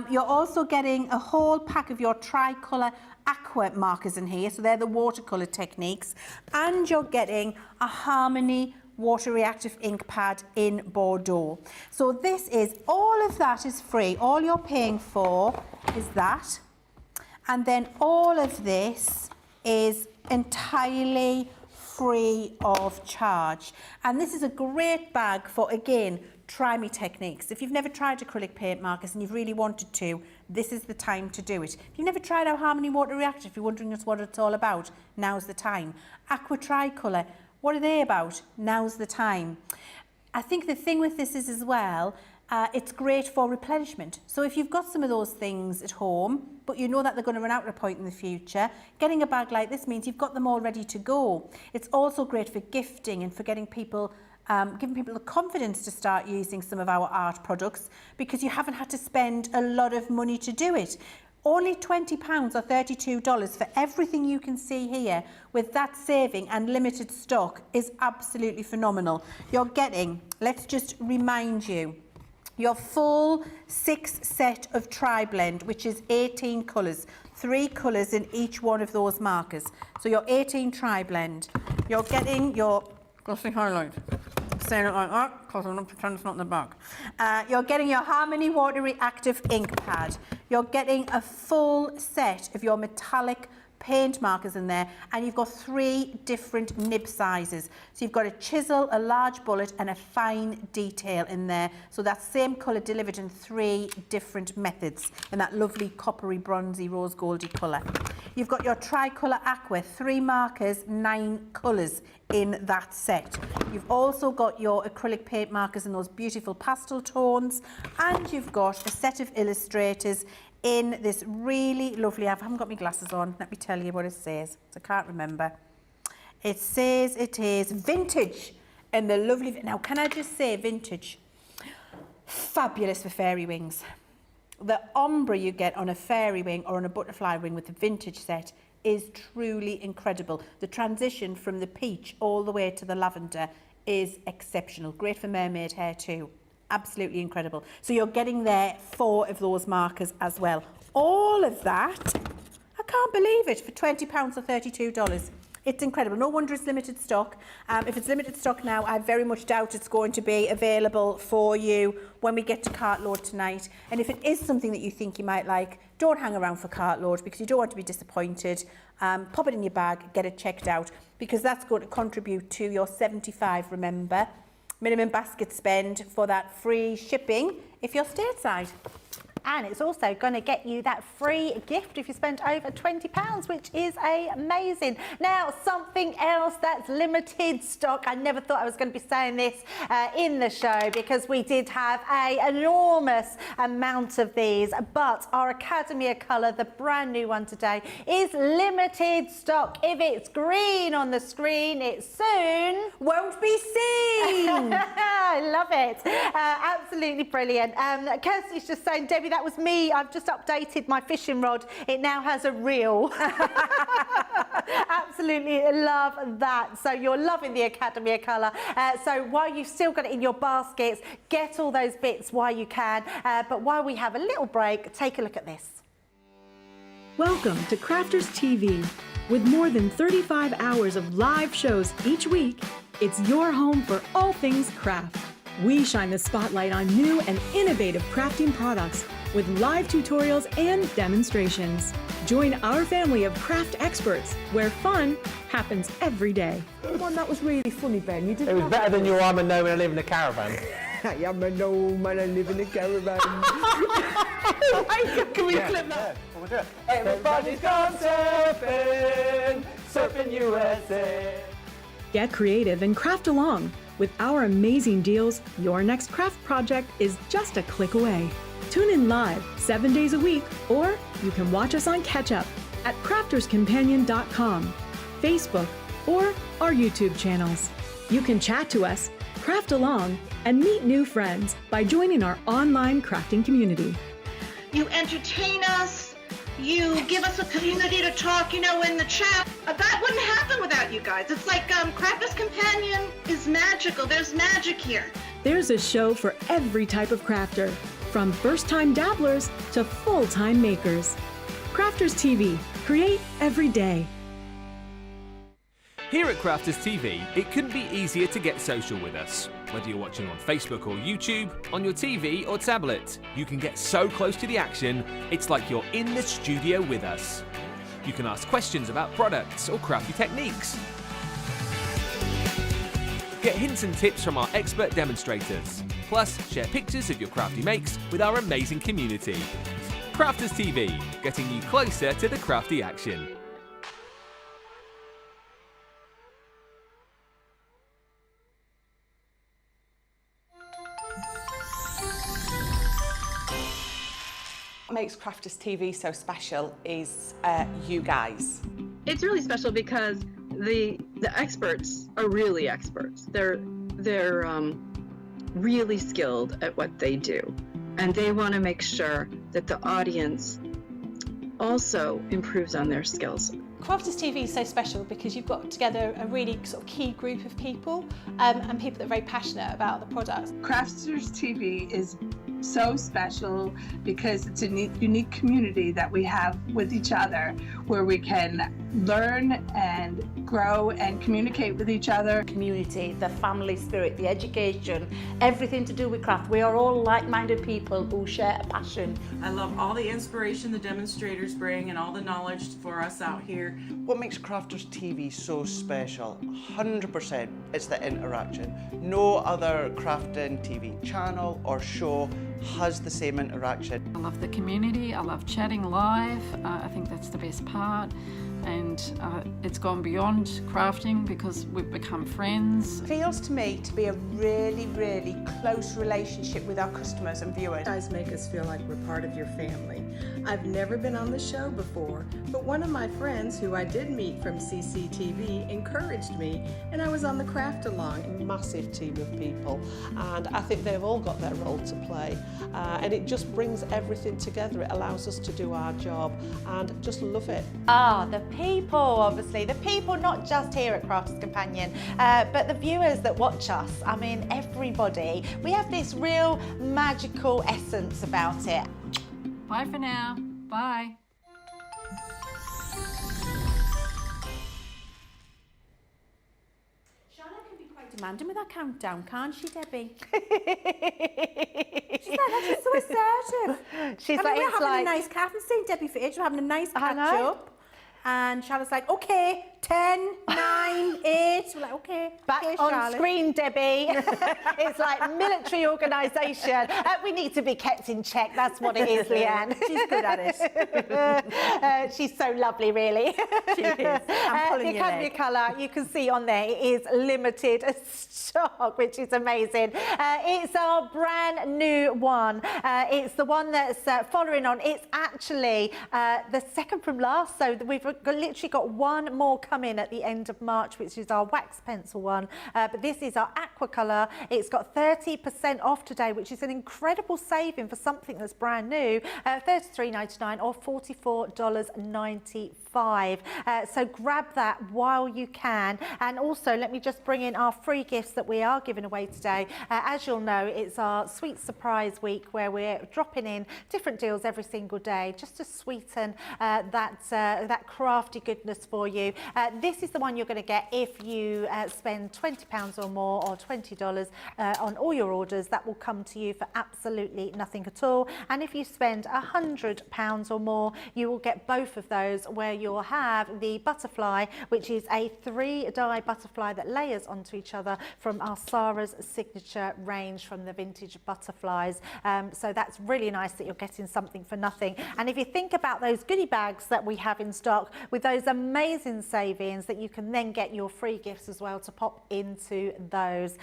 You're also getting a whole pack of your tricolour Aqua markers in here, so they're the watercolour techniques, and you're getting a Harmony water reactive ink pad in Bordeaux. So this is, all of that is free. All you're paying for is that, and then all of this is entirely free of charge. And this is a great bag for, again, try me techniques. If you've never tried acrylic paint markers and you've really wanted to, this is the time to do it. If you've never tried our Harmony Water Reactive, if you're wondering what it's all about, now's the time. Aqua Tricolour, what are they about? Now's the time. I think the thing with this is as well, it's great for replenishment. So if you've got some of those things at home, but you know that they're going to run out at a point in the future, getting a bag like this means you've got them all ready to go. It's also great for gifting and for getting people giving people the confidence to start using some of our art products, because you haven't had to spend a lot of money to do it. Only £20 or $32 for everything you can see here, with that saving and limited stock, is absolutely phenomenal. You're getting, let's just remind you, your full 6 set of tri-blend, which is 18 colours, 3 colours in each one of those markers. So your 18 tri-blend. You're getting your glossy highlight. Saying it like that because I'm not pretending it's not in the bag. You're getting your Harmony Water Reactive ink pad. You're getting a full set of your metallic paint markers in there, and you've got 3 different nib sizes. So you've got a chisel, a large bullet, and a fine detail in there. So that same colour delivered in 3 different methods in that lovely coppery, bronzy, rose goldy colour. You've got your Tricolour Aqua, 3 markers, 9 colours in that set. You've also got your acrylic paint markers in those beautiful pastel tones, and you've got a set of illustrators in this really lovely, I haven't got my glasses on, let me tell you what it says, I can't remember. It says it is vintage, and the lovely, now can I just say vintage, fabulous for fairy wings. The ombre you get on a fairy wing or on a butterfly wing with the vintage set is truly incredible. The transition from the peach all the way to the lavender is exceptional. Great for mermaid hair too. Absolutely incredible. So you're getting there 4 of those markers as well. All of that, I can't believe it, for £20 or $32. It's incredible. No wonder it's limited stock. If it's limited stock now, I very much doubt it's going to be available for you when we get to cartload tonight. And if it is something that you think you might like, don't hang around for cartload, because you don't want to be disappointed. Pop it in your bag, get it checked out, because that's going to contribute to your 75, remember, minimum basket spend for that free shipping if you're stateside. And it's also going to get you that free gift if you spend over £20, which is amazing. Now, something else that's limited stock. I never thought I was going to be saying this in the show, because we did have an enormous amount of these, but our Academia colour, the brand new one today, is limited stock. If it's green on the screen, it soon won't be seen. I love it. Absolutely brilliant. Kirsty's just saying, Debbie, that was me. I've just updated my fishing rod. It now has a reel. Absolutely love that. So you're loving the Academia colour. So while you've still got it in your baskets, get all those bits while you can. But while we have a little break, take a look at this. Welcome to Crafters TV. With more than 35 hours of live shows each week, it's your home for all things craft. We shine the spotlight on new and innovative crafting products, with live tutorials and demonstrations. Join our family of craft experts where fun happens every day. One that was really funny, Ben. You didn't. It was better than your I'm a no and I live in a caravan. I am a gnome and I live in a caravan. Can we clip that? Everybody's gone surfing, surfing USA. Get creative and craft along. With our amazing deals, your next craft project is just a click away. Tune in live 7 days a week, or you can watch us on Catch Up at crafterscompanion.com, Facebook, or our YouTube channels. You can chat to us, craft along, and meet new friends by joining our online crafting community. You entertain us. You give us a community to talk, in the chat. That wouldn't happen without you guys. It's like Crafters Companion is magical. There's magic here. There's a show for every type of crafter, from first-time dabblers to full-time makers. Crafters TV, create every day. Here at Crafters TV, it couldn't be easier to get social with us. Whether you're watching on Facebook or YouTube, on your TV or tablet, you can get so close to the action, it's like you're in the studio with us. You can ask questions about products or crafty techniques. Get hints and tips from our expert demonstrators. Plus, share pictures of your crafty makes with our amazing community. Crafters TV, getting you closer to the crafty action. What makes Crafters TV so special is you guys. It's really special because the experts are really experts. They're really skilled at what they do, and they want to make sure that the audience also improves on their skills. Crafters TV is so special because you've got together a really sort of key group of people and people that are very passionate about the products. Crafters TV is so special because it's a unique community that we have with each other where we can learn and grow and communicate with each other. Community, the family spirit, the education, everything to do with craft. We are all like-minded people who share a passion. I love all the inspiration the demonstrators bring and all the knowledge for us out here. What makes Crafters TV so special? 100% it's the interaction. No other crafting TV channel or show has the same interaction. I love the community, I love chatting live, I think that's the best part. And it's gone beyond crafting because we've become friends. It feels to me to be a really, really close relationship with our customers and viewers. You guys make us feel like we're part of your family. I've never been on the show before, but one of my friends who I did meet from CCTV encouraged me, and I was on the craft along. A massive team of people, and I think they've all got their role to play, and it just brings everything together. It allows us to do our job and just love it. The people, obviously, the people not just here at Crafters Companion, but the viewers that watch us. I mean, everybody. We have this real magical essence about it. Bye for now. Bye. Charlotte can be quite demanding with our countdown, can't she, Debbie? She's like, that's just so assertive. She's I mean, like, we're it's having like a nice catch. I've seen Debbie for ages. We're having a nice catch up. And Charlotte's like, okay, 10, 9, 8. We're like, okay. Back okay, on Charlotte. screen, Debbie. It's like military organisation. We need to be kept in check. That's what it is, Leanne. She's good at it. She's so lovely, really. She is. I'm pulling your leg. Colour, you can see on there, it is limited stock, which is amazing. It's our brand new one. It's the one that's following on. It's actually the second from last, so we've literally got one more coming at the end of March, which is our wax pencil one. But this is our Aqua colour. It's got 30% off today, which is an incredible saving for something that's brand new. $33.99 or $44.95. 5. So grab that while you can. And also, let me just bring in our free gifts that we are giving away today. As you'll know, it's our Sweet Surprise Week, where we're dropping in different deals every single day just to sweeten that crafty goodness for you. This is the one you're going to get if you spend £20 or more, or $20 on all your orders. That will come to you for absolutely nothing at all. And if you spend £100 or more, you will get both of those, where you'll have the butterfly, which is a 3-dye butterfly that layers onto each other from our Sarah's signature range from the vintage butterflies. So that's really nice that you're getting something for nothing. And if you think about those goodie bags that we have in stock with those amazing savings, that you can then get your free gifts as well to pop into those,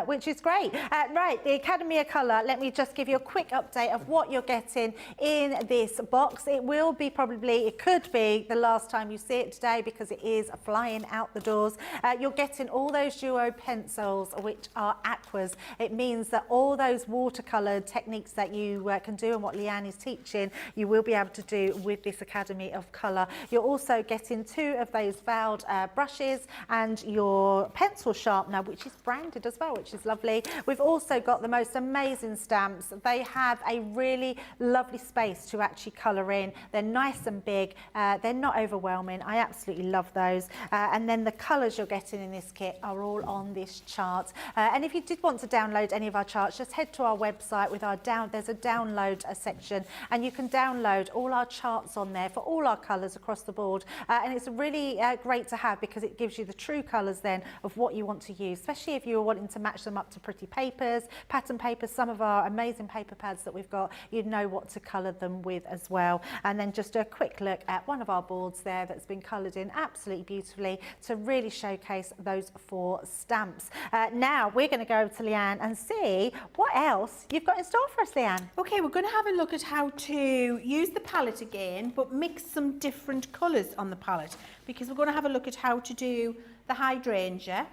which is great. Right, the Academy of Colour, let me just give you a quick update of what you're getting in this box. It will be it could be the last time you see it today, because it is flying out the doors. You're getting all those Duo pencils, which are Aquas. It means that all those watercolour techniques that you can do, and what Leanne is teaching, you will be able to do with this Academy of Colour. You're also getting 2 of those fouled brushes and your pencil sharpener, which is branded as well, which is lovely. We've also got the most amazing stamps. They have a really lovely space to actually colour in. They're nice and big. They're not overwhelming. I absolutely love those. And then the colours you're getting in this kit are all on this chart. And if you did want to download any of our charts, just head to our website with there's a download section, and you can download all our charts on there for all our colours across the board. And it's really great to have, because it gives you the true colours then of what you want to use, especially if you're wanting to match them up to pretty papers, pattern papers, some of our amazing paper pads that we've got. You'd know what to colour them with as well. And then just a quick look at one of our boards there that's been coloured in absolutely beautifully to really showcase those 4 stamps. Now we're going to go to Leanne and see what else you've got in store for us, Leanne. Okay, we're going to have a look at how to use the palette again, but mix some different colours on the palette, because we're going to have a look at how to do the hydrangea,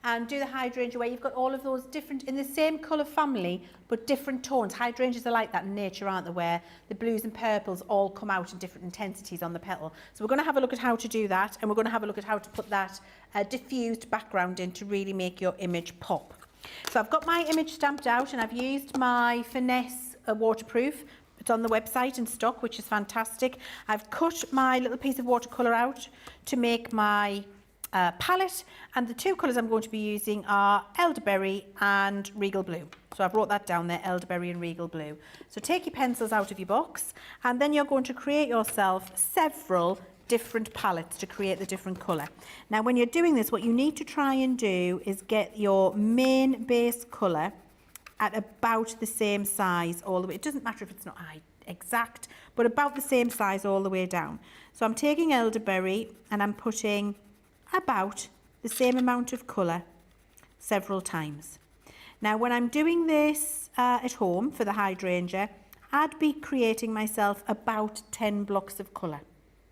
and do the hydrangea where you've got all of those different, in the same colour family, but different tones. Hydrangeas are like that in nature, aren't they, where the blues and purples all come out in different intensities on the petal. So we're going to have a look at how to do that, and we're going to have a look at how to put that diffused background in to really make your image pop. So I've got my image stamped out, and I've used my Finesse waterproof. It's on the website in stock, which is fantastic. I've cut my little piece of watercolour out to make my palette, and the 2 colours I'm going to be using are Elderberry and Regal Blue. So I've wrote that down there, Elderberry and Regal Blue. So take your pencils out of your box, and then you're going to create yourself several different palettes to create the different colour. Now when you're doing this, what you need to try and do is get your main base colour at about the same size all the way. It doesn't matter if it's not exact, but about the same size all the way down. So I'm taking Elderberry and I'm putting about the same amount of colour several times. Now when I'm doing this at home for the hydrangea, I'd be creating myself about 10 blocks of colour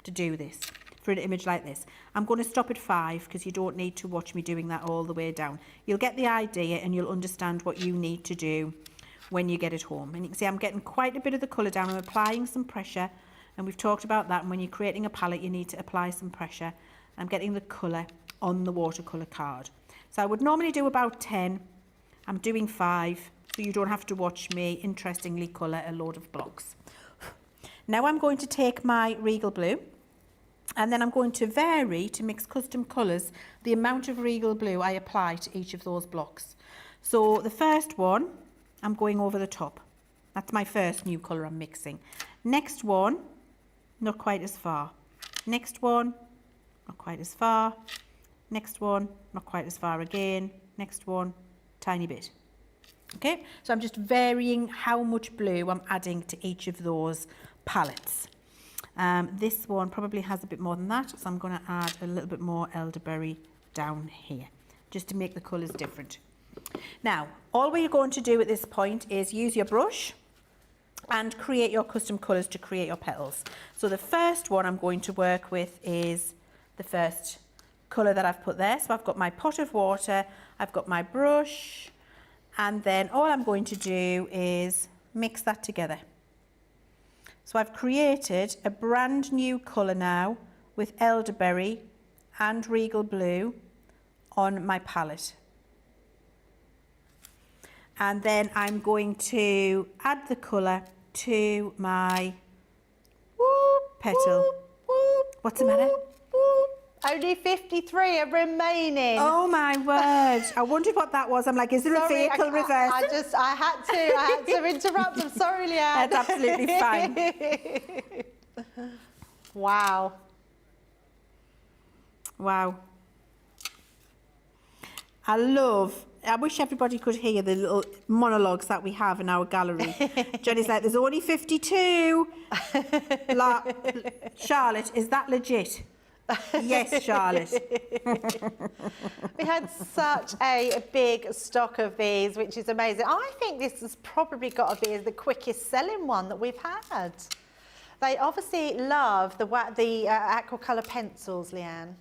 to do this for an image like this. I'm going to stop at 5 because you don't need to watch me doing that all the way down. You'll get the idea and you'll understand what you need to do when you get it home. And you can see I'm getting quite a bit of the colour down. I'm applying some pressure, and we've talked about that. And when you're creating a palette, you need to apply some pressure. I'm getting the colour on the watercolour card. So I would normally do about 10. I'm doing 5, so you don't have to watch me interestingly colour a load of blocks. Now I'm going to take my Regal Blue, and then I'm going to vary to mix custom colours the amount of Regal Blue I apply to each of those blocks. So the first one, I'm going over the top. That's my first new colour I'm mixing. Next one, not quite as far. Next one, not quite as far. Next one, not quite as far again. Next one, tiny bit. Okay, so I'm just varying how much blue I'm adding to each of those palettes. This one probably has a bit more than that, so I'm going to add a little bit more elderberry down here, just to make the colours different. Now, all we're going to do at this point is use your brush and create your custom colours to create your petals. So the first one I'm going to work with is the first colour that I've put there. So I've got my pot of water, I've got my brush, and then all I'm going to do is mix that together. So I've created a brand new colour now with elderberry and regal blue on my palette. And then I'm going to add the colour to my petal. What's the matter? Only 53 are remaining. Oh my word. I wondered what that was. I'm like, is there a vehicle reverse? I had to interrupt. I'm sorry, Leanne. That's absolutely fine. Wow. Wow. I wish everybody could hear the little monologues that we have in our gallery. Jenny's like, there's only 52. Charlotte, is that legit? Yes, Charlotte. We had such a big stock of these, which is amazing. I think this has probably got to be the quickest selling one that we've had. They obviously love the Aquacolor pencils, Leanne.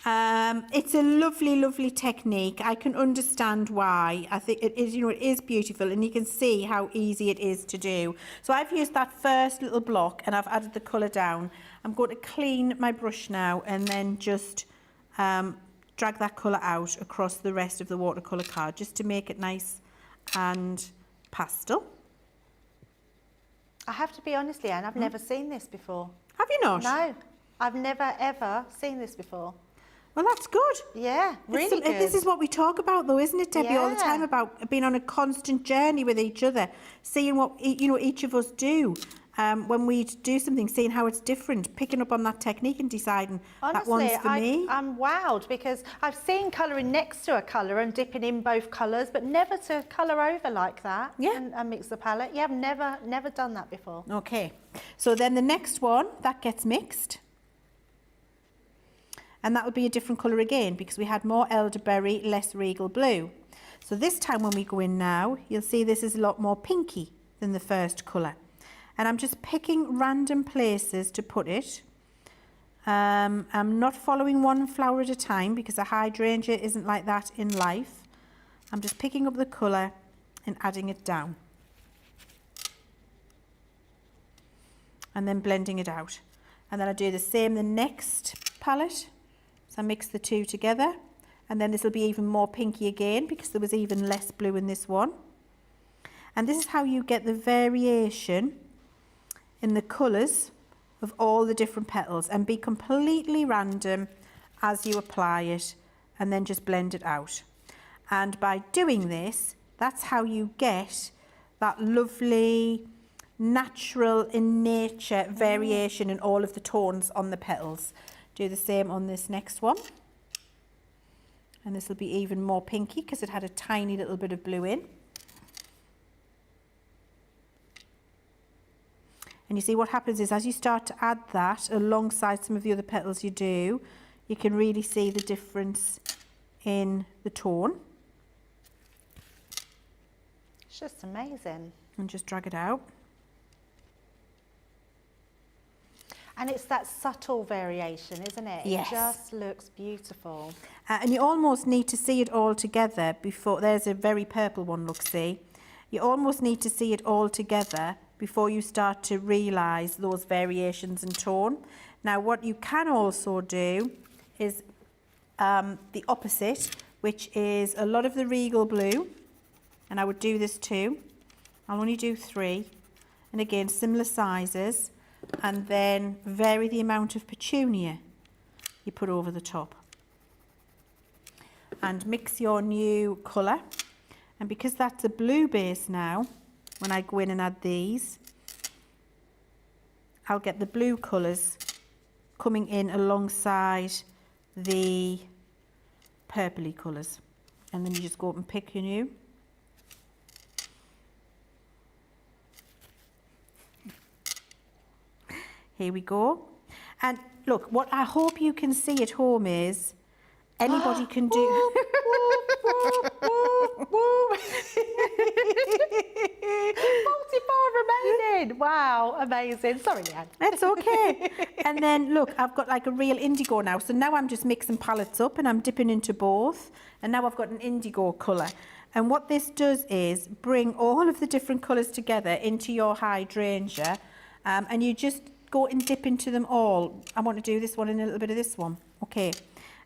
It's a lovely, lovely technique. I can understand why. I think it is, it is beautiful, and you can see how easy it is to do. So I've used that first little block and I've added the colour down. I'm going to clean my brush now and then just drag that colour out across the rest of the watercolour card just to make it nice and pastel. I have to be honest, Leanne, I've never seen this before. Have you not? No, I've never ever seen this before. Well, that's good. Yeah, really good. This is what we talk about, though, isn't it, Debbie, all the time, about being on a constant journey with each other, seeing what each of us do. When we do something, seeing how it's different, picking up on that technique and deciding that one's for me. I'm wowed because I've seen colouring next to a colour and dipping in both colours, but never to colour over like that and mix the palette. Yeah, I've never done that before. Okay, so then the next one, that gets mixed. And that will be a different colour again because we had more elderberry, less regal blue. So this time when we go in now, you'll see this is a lot more pinky than the first colour. And I'm just picking random places to put it. I'm not following one flower at a time because a hydrangea isn't like that in life. I'm just picking up the colour and adding it down. And then blending it out. And then I do the same the next palette. So I mix the two together. And then this will be even more pinky again because there was even less blue in this one. And this is how you get the variation in the colours of all the different petals, and be completely random as you apply it and then just blend it out. And by doing this, that's how you get that lovely, natural, in nature variation in all of the tones on the petals. Do the same on this next one. And this will be even more pinky because it had a tiny little bit of blue in. And you see what happens is as you start to add that alongside some of the other petals you do, you can really see the difference in the tone. It's just amazing. And just drag it out. And it's that subtle variation, isn't it? Yes. It just looks beautiful. And you almost need to see it all together before, there's a very purple one, look, see? You almost need to see it all together before you start to realise those variations in tone. Now, what you can also do is the opposite, which is a lot of the regal blue, and I would do this too. I'll only do 3, and again, similar sizes, and then vary the amount of petunia you put over the top. And mix your new colour, and because that's a blue base now, when I go in and add these, I'll get the blue colours coming in alongside the purpley colours. And then you just go up and pick your new. Here we go. And look, what I hope you can see at home is anybody can do. 44 remaining. Wow, amazing. Sorry, Leanne. That's okay. And then look, I've got like a real indigo now. So now I'm just mixing palettes up and I'm dipping into both. And now I've got an indigo colour. And what this does is bring all of the different colours together into your hydrangea. And you just go and dip into them all. I want to do this one and a little bit of this one. Okay.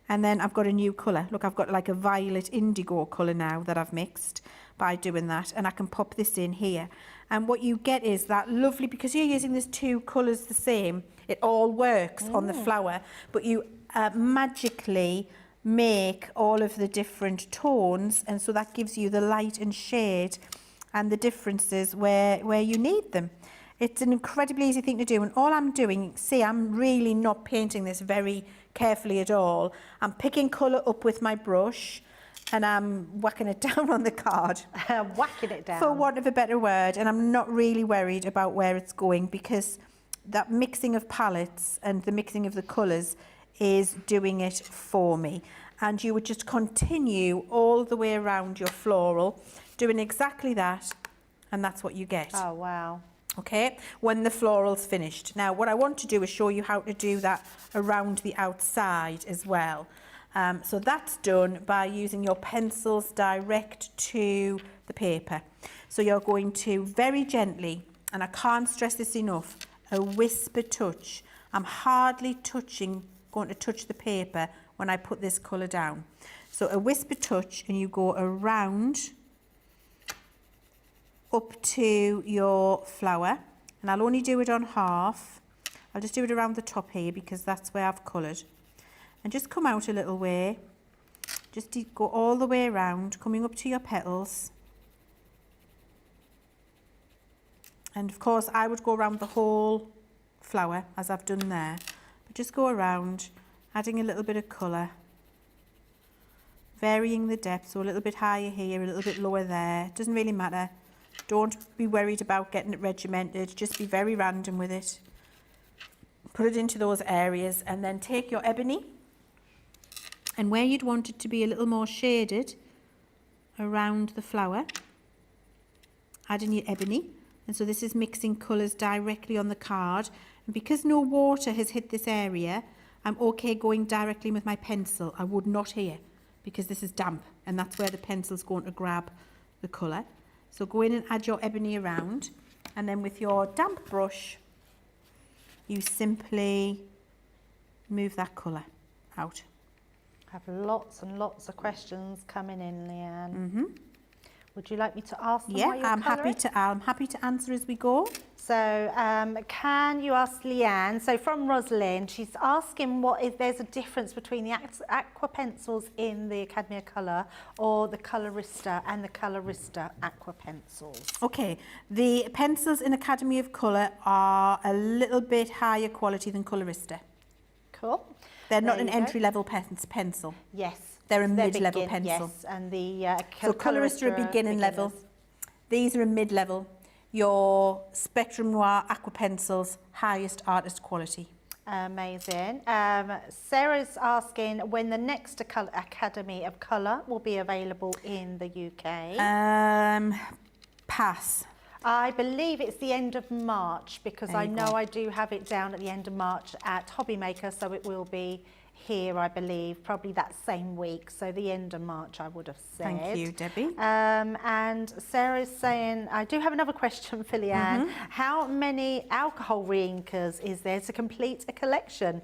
And then I've got a new colour. Look, I've got like a violet indigo colour now that I've mixed by doing that. And I can pop this in here. And what you get is that lovely, because you're using these two colours the same, it all works on the flower, but you magically make all of the different tones, and so that gives you the light and shade and the differences where you need them. It's an incredibly easy thing to do, and all I'm doing, see, I'm really not painting this very carefully at all. I'm picking colour up with my brush and I'm whacking it down on the card. Whacking it down. For want of a better word, and I'm not really worried about where it's going, because that mixing of palettes and the mixing of the colours is doing it for me. And you would just continue all the way around your floral, doing exactly that, and that's what you get. Oh, wow. Okay, when the floral's finished. Now, what I want to do is show you how to do that around the outside as well. So that's done by using your pencils direct to the paper. So you're going to very gently, and I can't stress this enough, a whisper touch. I'm hardly going to touch the paper when I put this colour down. So a whisper touch, and you go around up to your flower, and I'll only do it on half. I'll just do it around the top here because that's where I've coloured. And just come out a little way, just go all the way around, coming up to your petals. And of course I would go around the whole flower as I've done there, but just go around, adding a little bit of colour, varying the depth, so a little bit higher here, a little bit lower there, doesn't really matter. Don't be worried about getting it regimented, just be very random with it. Put it into those areas, and then take your ebony, and where you'd want it to be a little more shaded around the flower, add in your ebony. And so this is mixing colours directly on the card, and because no water has hit this area, I'm okay going directly with my pencil. I would not here, because this is damp, and that's where the pencil's going to grab the colour. So go in and add your ebony around, and then with your damp brush, you simply move that colour out. I have lots and lots of questions coming in, Leanne. Mm-hmm. Would you like me to ask them Yeah, while you're I'm colouring? happy to answer as we go. So can you ask Leanne, so from Rosalind, she's asking if there's a difference between the Aqua pencils in the Academy of Colour or the Colorista and the Colorista Aqua pencils? Okay, the pencils in Academy of Colour are a little bit higher quality than Colorista. Cool. They're not There an you go. entry-level pencil. Yes. They're a mid-level begin- pencil. Yes, and the So Colorista are beginning level. These are a mid-level. Your Spectrum Noir Aqua pencils, highest artist quality. Amazing. Sarah's asking when the next Academy of Colour will be available in the UK. Pass. I believe it's the end of March, because There I you know go. I do have it down at the end of March at Hobbymaker, so it will be here, I believe, probably that same week. So the end of March, I would have said. Thank you, Debbie. And Sarah's saying, I do have another question for Leanne. How many alcohol reinkers is there to complete a collection?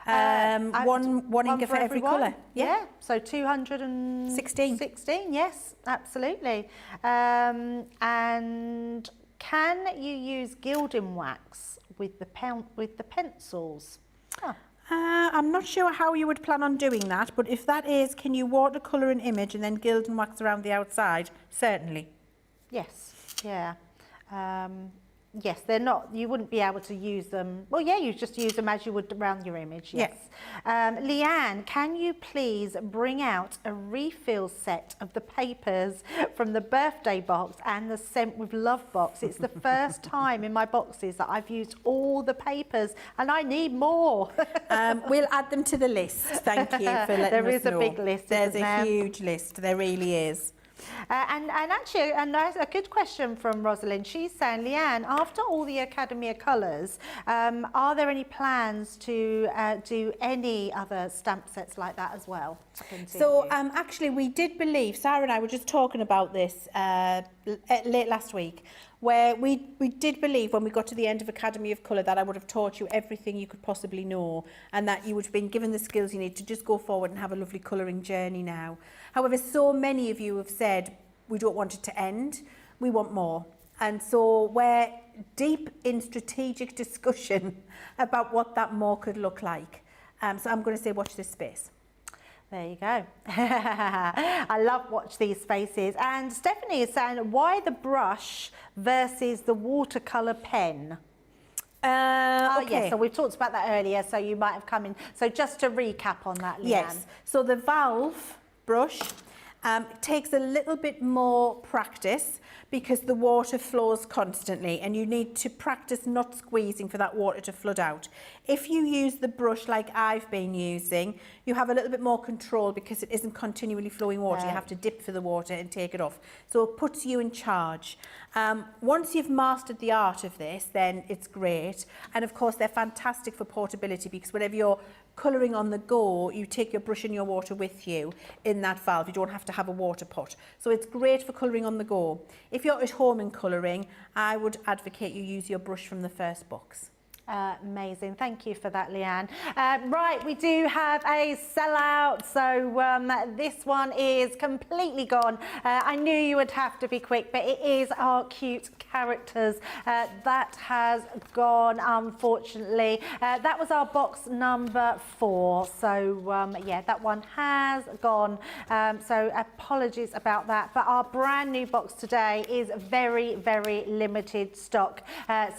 One inker for every everyone? colour. Yeah, so 216. 16, yes, absolutely. And can you use gilding wax with the pencils? Oh. I'm not sure how you would plan on doing that, but if that is, can you watercolour an image and then gild and wax around the outside? Certainly. Yes, yeah. Yes, they're not, you wouldn't be able to use them. Well, yeah, you just use them as you would around your image, yes. Leanne, can you please bring out a refill set of the papers from the birthday box and the Sent with Love box? It's the first time in my boxes that I've used all the papers, and I need more. We'll add them to the list. Thank you for letting us know. There is a big list, There's isn't a there? huge list. There really is. And actually, a good question from Rosalind. She's saying, Leanne, after all the Academy of Colours, are there any plans to do any other stamp sets like that as well? So actually we did believe, Sarah and I were just talking about this late last week. where we did believe when we got to the end of Academy of Colour that I would have taught you everything you could possibly know and that you would have been given the skills you need to just go forward and have a lovely colouring journey now. However, so many of you have said we don't want it to end, we want more. And so we're deep in strategic discussion about what that more could look like. So I'm going to say watch this space. There you go. I love watch these spaces. And Stephanie is saying, why the brush versus the watercolour pen? Okay. Yes, so we've talked about that earlier, so you might have come in. So just to recap on that, Leanne. Yes, so the valve brush takes a little bit more practice because the water flows constantly and you need to practice not squeezing for that water to flood out. If you use the brush like I've been using, you have a little bit more control because it isn't continually flowing water. You have to dip for the water and take it off. So it puts you in charge. Once you've mastered the art of this, then it's great. And of course, they're fantastic for portability because whenever you're colouring on the go, you take your brush and your water with you in that valve. You don't have to have a water pot. So it's great for colouring on the go. If you're at home and colouring, I would advocate you use your brush from the first box. Amazing. Thank you for that, Leanne. Right, we do have a sellout. So this one is completely gone. I knew you would have to be quick, but it is our cute characters. That has gone, unfortunately. That was our box number 4. So yeah, that one has gone. So apologies about that. But our brand new box today is very, very limited stock.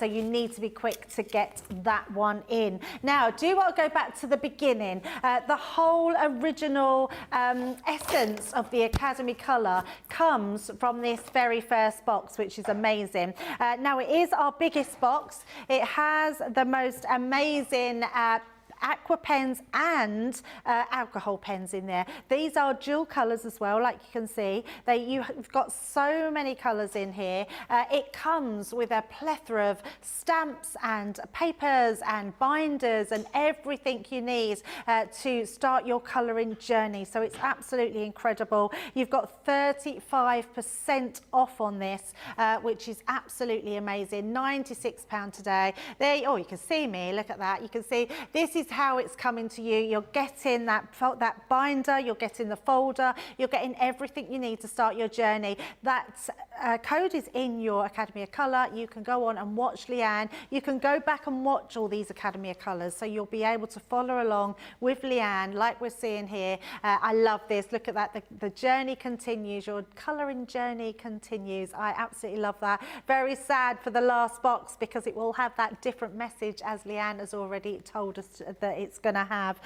So you need to be quick to get that one in. Now, do want to go back to the beginning. The whole original essence of the Academy Colour comes from this very first box, which is amazing. Now, it is our biggest box. It has the most amazing Aqua pens and alcohol pens in there. These are dual colours as well, like you can see. You've got so many colours in here. It comes with a plethora of stamps and papers and binders and everything you need to start your colouring journey. So it's absolutely incredible. You've got 35% off on this, which is absolutely amazing. £96 today. Oh, you can see me. Look at that. You can see this is how it's coming to you. You're getting that binder, you're getting the folder, you're getting everything you need to start your journey. That code is in your Academy of Colour. You can go on and watch Leanne. You can go back and watch all these Academy of Colours, so you'll be able to follow along with Leanne like we're seeing here. I love this. Look at that. The journey continues. Your colouring journey continues. I absolutely love that. Very sad for the last box because it will have that different message as Leanne has already told us that it's going to have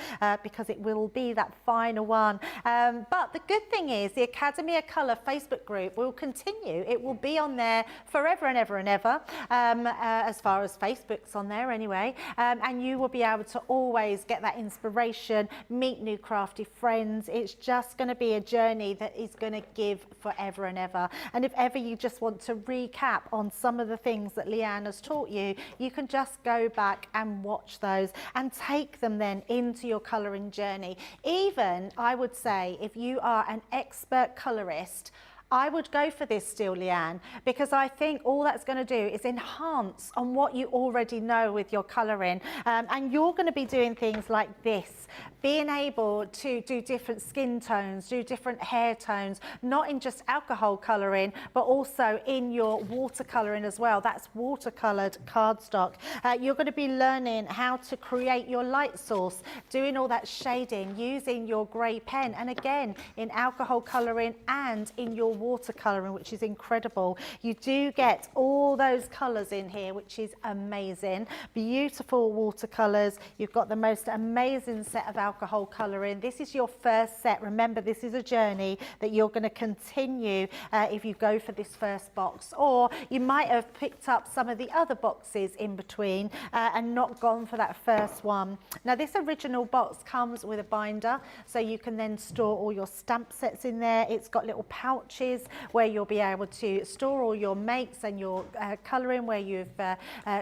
because it will be that final one. But the good thing is the Academy of Colour Facebook group will continue. It will be on there forever and ever and ever, as far as Facebook's on there anyway. And you will be able to always get that inspiration, meet new crafty friends. It's just going to be a journey that is going to give forever and ever. And if ever you just want to recap on some of the things that Leanne has taught you, you can just go back and watch those and take them then into your colouring journey. Even, I would say, if you are an expert colourist, I would go for this still, Leanne, because I think all that's going to do is enhance on what you already know with your colouring. And you're going to be doing things like this, being able to do different skin tones, do different hair tones, not in just alcohol colouring, but also in your watercolouring as well. That's watercoloured cardstock. You're going to be learning how to create your light source, doing all that shading, using your grey pen, and again, in alcohol colouring and in your watercolouring, which is incredible. You do get all those colours in here, which is amazing. Beautiful watercolours. You've got the most amazing set of alcohol colouring. This is your first set. Remember, this is a journey that you're going to continue if you go for this first box, or you might have picked up some of the other boxes in between and not gone for that first one. Now, this original box comes with a binder, so you can then store all your stamp sets in there. It's got little pouches pouches where you'll be able to store all your makes and your colouring where you've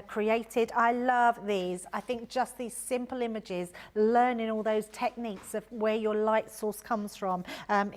created. I love these. I think just these simple images, learning all those techniques of where your light source comes from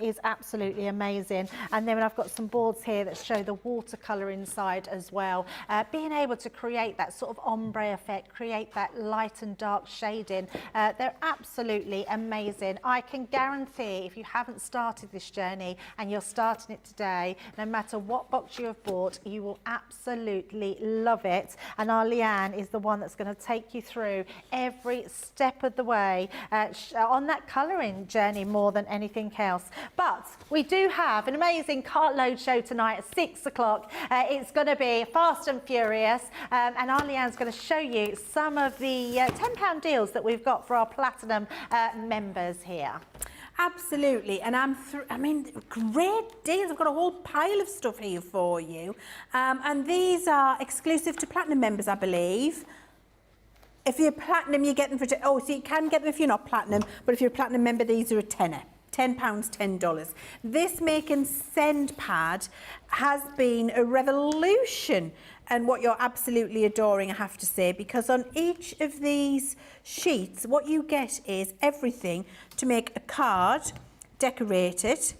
is absolutely amazing. And then I've got some boards here that show the watercolour inside as well. Being able to create that sort of ombre effect, create that light and dark shading, they're absolutely amazing. I can guarantee if you haven't started this journey and you're starting it today, no matter what box you have bought, you will absolutely love it. And our Leanne is the one that's going to take you through every step of the way on that colouring journey more than anything else. But we do have an amazing cartload show tonight at 6 o'clock. It's going to be fast and furious, and our Leanne's going to show you some of the £10 deals that we've got for our Platinum members here. Absolutely, and I mean, great deals. I've got a whole pile of stuff here for you, and these are exclusive to Platinum members, I believe. If you're Platinum, you get them for so you can get them if you're not Platinum, but if you're a Platinum member, these are a tenner. £10, $10. This make and send pad has been a revolution, and what you're absolutely adoring, I have to say, because on each of these sheets, what you get is everything to make a card, decorate it,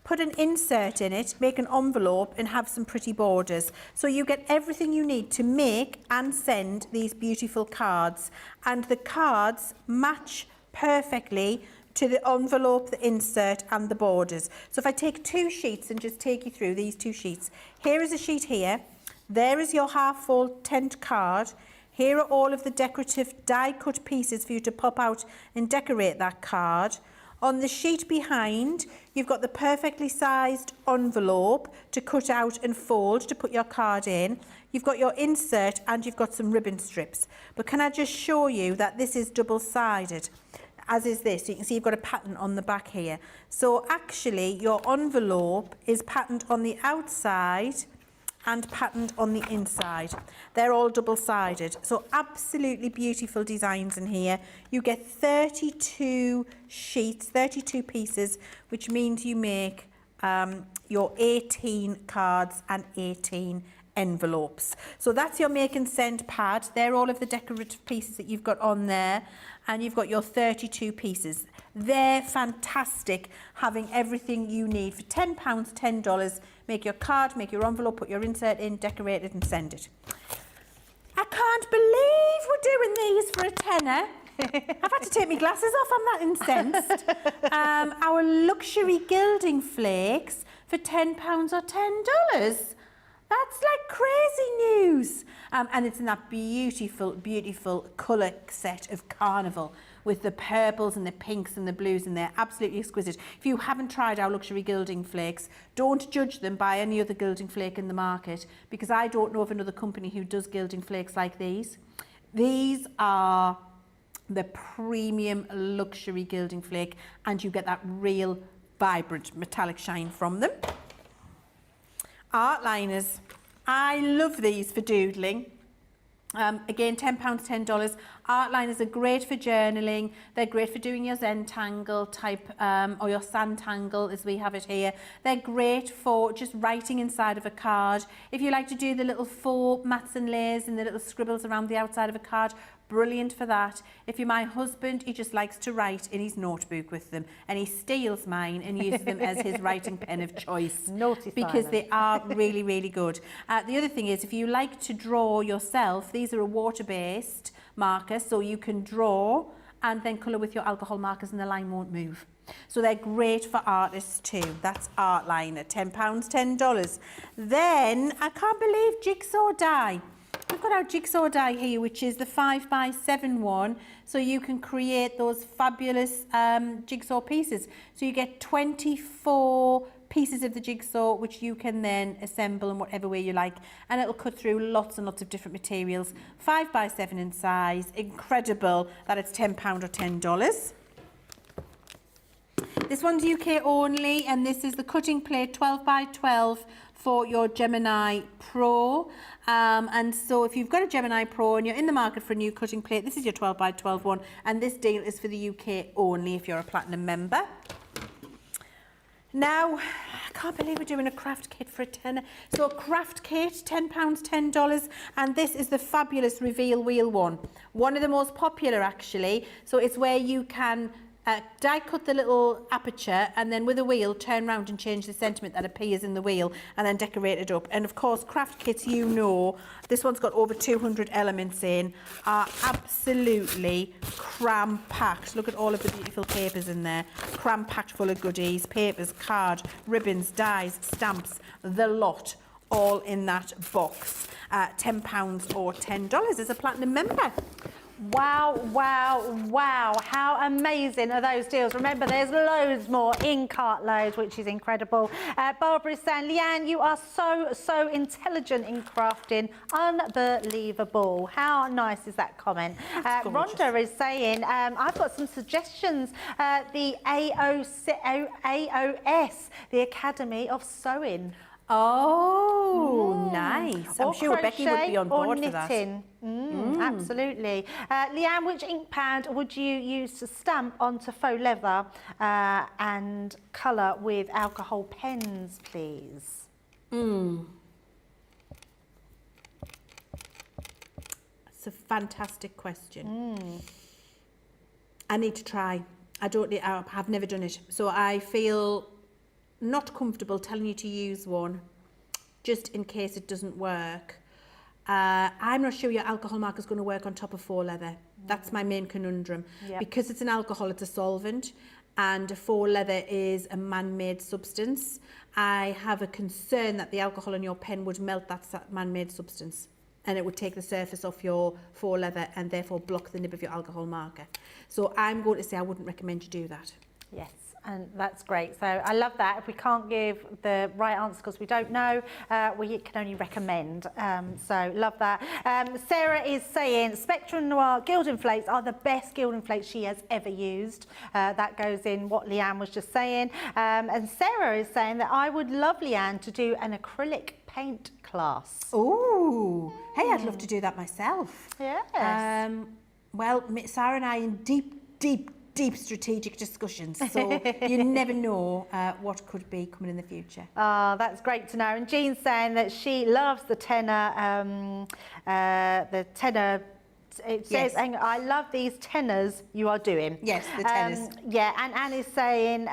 put an insert in it, make an envelope and have some pretty borders. So you get everything you need to make and send these beautiful cards. And the cards match perfectly to the envelope, the insert and the borders. So if I take two sheets and just take you through these two sheets. Here is a sheet here. There is your half-fold tent card. Here are all of the decorative die-cut pieces for you to pop out and decorate that card. On the sheet behind, you've got the perfectly sized envelope to cut out and fold to put your card in. You've got your insert and you've got some ribbon strips. But can I just show you that this is double-sided, as is this. You can see you've got a pattern on the back here. So actually, your envelope is patterned on the outside and patterned on the inside. They're all double-sided. So absolutely beautiful designs in here. You get 32 sheets, 32 pieces, which means you make your 18 cards and 18 envelopes. So that's your make and send pad. They're all of the decorative pieces that you've got on there, and you've got your 32 pieces. They're fantastic, having everything you need for £10, $10. Make your card, make your envelope, put your insert in, decorate it and send it. I can't believe we're doing these for a tenner. I've had to take my glasses off, I'm that incensed. Our luxury gilding flakes for £10 or $10. That's like crazy news. And it's in that beautiful, beautiful colour set of Carnival with the purples and the pinks and the blues in there. Absolutely exquisite. If you haven't tried our luxury gilding flakes, don't judge them by any other gilding flake in the market, because I don't know of another company who does gilding flakes like these. These are the premium luxury gilding flake, and you get that real vibrant metallic shine from them. Art liners. I love these for doodling. Again, £10, $10. Art liners are great for journaling. They're great for doing your Zentangle type or your Sanntangle as we have it here. They're great for just writing inside of a card. If you like to do the little faux mats and layers and the little scribbles around the outside of a card, brilliant for that. If you're my husband, he just likes to write in his notebook with them, and he steals mine and uses them as his writing pen of choice. Naughty because Simon. They are really, really good. The other thing is, if you like to draw yourself, these are a water-based marker, so you can draw and then colour with your alcohol markers and the line won't move. So they're great for artists too. That's art liner, £10, $10. Then, I can't believe jigsaw die. We've got our jigsaw die here, which is the 5x7 one, so you can create those fabulous jigsaw pieces. So you get 24 pieces of the jigsaw, which you can then assemble in whatever way you like, and it'll cut through lots and lots of different materials. 5x7 in size. Incredible that it's £10 or $10. This one's UK only, and this is the cutting plate 12x12 for your Gemini Pro. And so if you've got a Gemini Pro and you're in the market for a new cutting plate, this is your 12x12 one, and this deal is for the UK only if you're a Platinum member. Now, I can't believe we're doing a craft kit for a tenner. So a craft kit, £10, $10, and this is the fabulous reveal wheel one. One of the most popular, actually. So it's where you can die cut the little aperture and then with a wheel turn around and change the sentiment that appears in the wheel and then decorate it up. And of course, craft kits, you know, this one's got over 200 elements in, are absolutely cram-packed. Look at all of the beautiful papers in there, cram-packed full of goodies, papers, card, ribbons, dies, stamps, the lot, all in that box. £10 or $10 as a platinum member. Wow, wow, wow. How amazing are those deals? Remember, there's loads more in cartloads, which is incredible. Barbara is saying, Leanne, you are so intelligent in crafting. Unbelievable. How nice is that comment? Rhonda is saying, I've got some suggestions. The AOS, the Academy of Sewing. Oh, nice. I'm sure Becky would be on board for that. Absolutely. Leanne, which ink pad would you use to stamp onto faux leather and colour with alcohol pens, please? It's a fantastic question. I need to try. I've never done it. So I feel not comfortable telling you to use one just in case it doesn't work. I'm not sure your alcohol marker is going to work on top of faux leather. That's my main conundrum. Yep. Because it's an alcohol, it's a solvent, and faux leather is a man-made substance. I have a concern that the alcohol in your pen would melt that man-made substance, and it would take the surface off your faux leather and therefore block the nib of your alcohol marker. So I'm going to say I wouldn't recommend you do that. Yes. And that's great. So I love that. If we can't give the right answer because we don't know, we can only recommend. So love that. Sarah is saying Spectrum Noir gilding flakes are the best gilding flakes she has ever used. That goes in what Leanne was just saying. And Sarah is saying that I would love Leanne to do an acrylic paint class. Ooh, hey, I'd love to do that myself. Yes. Well, Sarah and I in deep strategic discussions, so you never know what could be coming in the future. Oh, that's great to know. And Jean's saying that she loves the tenor, it says, Yes. I love these tenors you are doing. Yes, the tenors. Yeah, and Anne is saying,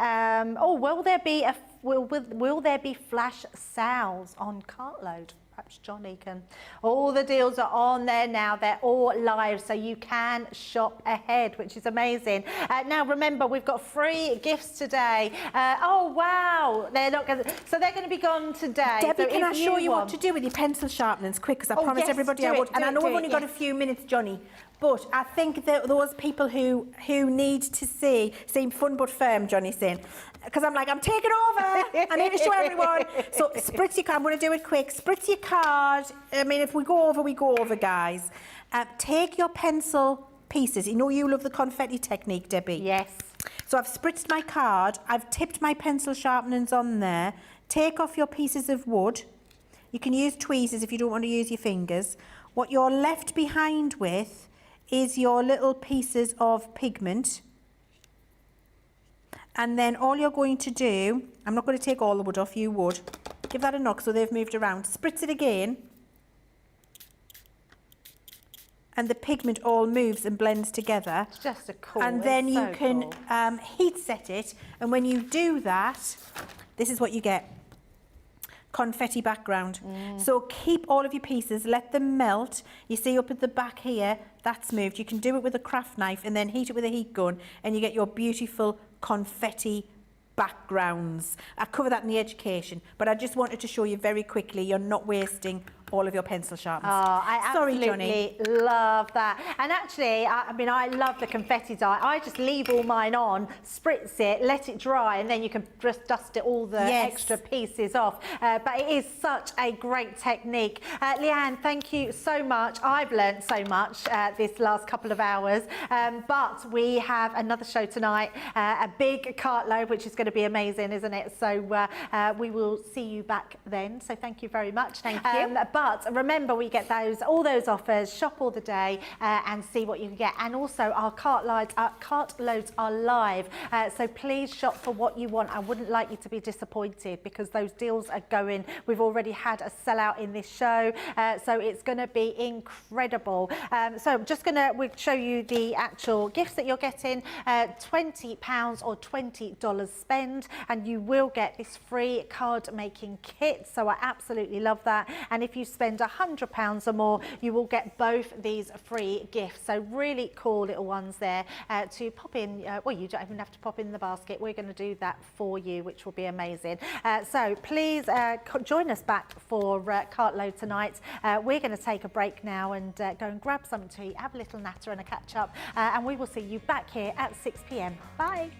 will there be flash sales on cartload? Perhaps Johnny can. All the deals are on there now. They're all live, so you can shop ahead, which is amazing. Now, remember, we've got free gifts today. Oh, wow. They're going to be gone today. Debbie, so can I show you what to do with your pencil sharpenings quick? Because I promised everybody I would. And I know we've only got a few minutes, Johnny. But I think that those people who need to see seem fun but firm, Johnny's saying. Because I'm like, I'm taking over. I need to show everyone. So spritz your card. I'm going to do it quick. Spritz your card. I mean, if we go over, guys. Take your pencil pieces. You know you love the confetti technique, Debbie. Yes. So I've spritzed my card. I've tipped my pencil sharpenings on there. Take off your pieces of wood. You can use tweezers if you don't want to use your fingers. What you're left behind with is your little pieces of pigment. And then all you're going to do, I'm not going to take all the wood off, you would. Give that a knock so they've moved around. Spritz it again. And the pigment all moves and blends together. It's just a cool. And then you can heat set it. And when you do that, this is what you get. Confetti background. So keep all of your pieces, let them melt. You see up at the back here, that's moved. You can do it with a craft knife and then heat it with a heat gun and you get your beautiful confetti backgrounds. I cover that in the education, but I just wanted to show you very quickly you're not wasting all of your pencil sharpens. Oh, I absolutely Johnny. love that. And actually, I mean, I love the confetti dye. I just leave all mine on, spritz it, let it dry, and then you can just dust it all the extra pieces off. But it is such a great technique. Leanne, thank you so much. I've learnt so much this last couple of hours. But we have another show tonight, a big cartload, which is going to be amazing, isn't it? So we will see you back then. So thank you very much. Thank you. But remember, we get all those offers, shop all the day and see what you can get. And also our cart loads are live. So please shop for what you want. I wouldn't like you to be disappointed because those deals are going. We've already had a sellout in this show. So it's going to be incredible. So I'm just going to show you the actual gifts that you're getting. £20 or $20 spend and you will get this free card making kit. So I absolutely love that. And if you spend £100 or more, you will get both these free gifts. So really cool little ones there to pop in. Well, you don't even have to pop in the basket. We're going to do that for you, which will be amazing. So please join us back for Cartload tonight. We're going to take a break now and go and grab something to eat, have a little natter and a catch up. And we will see you back here at 6 p.m. Bye.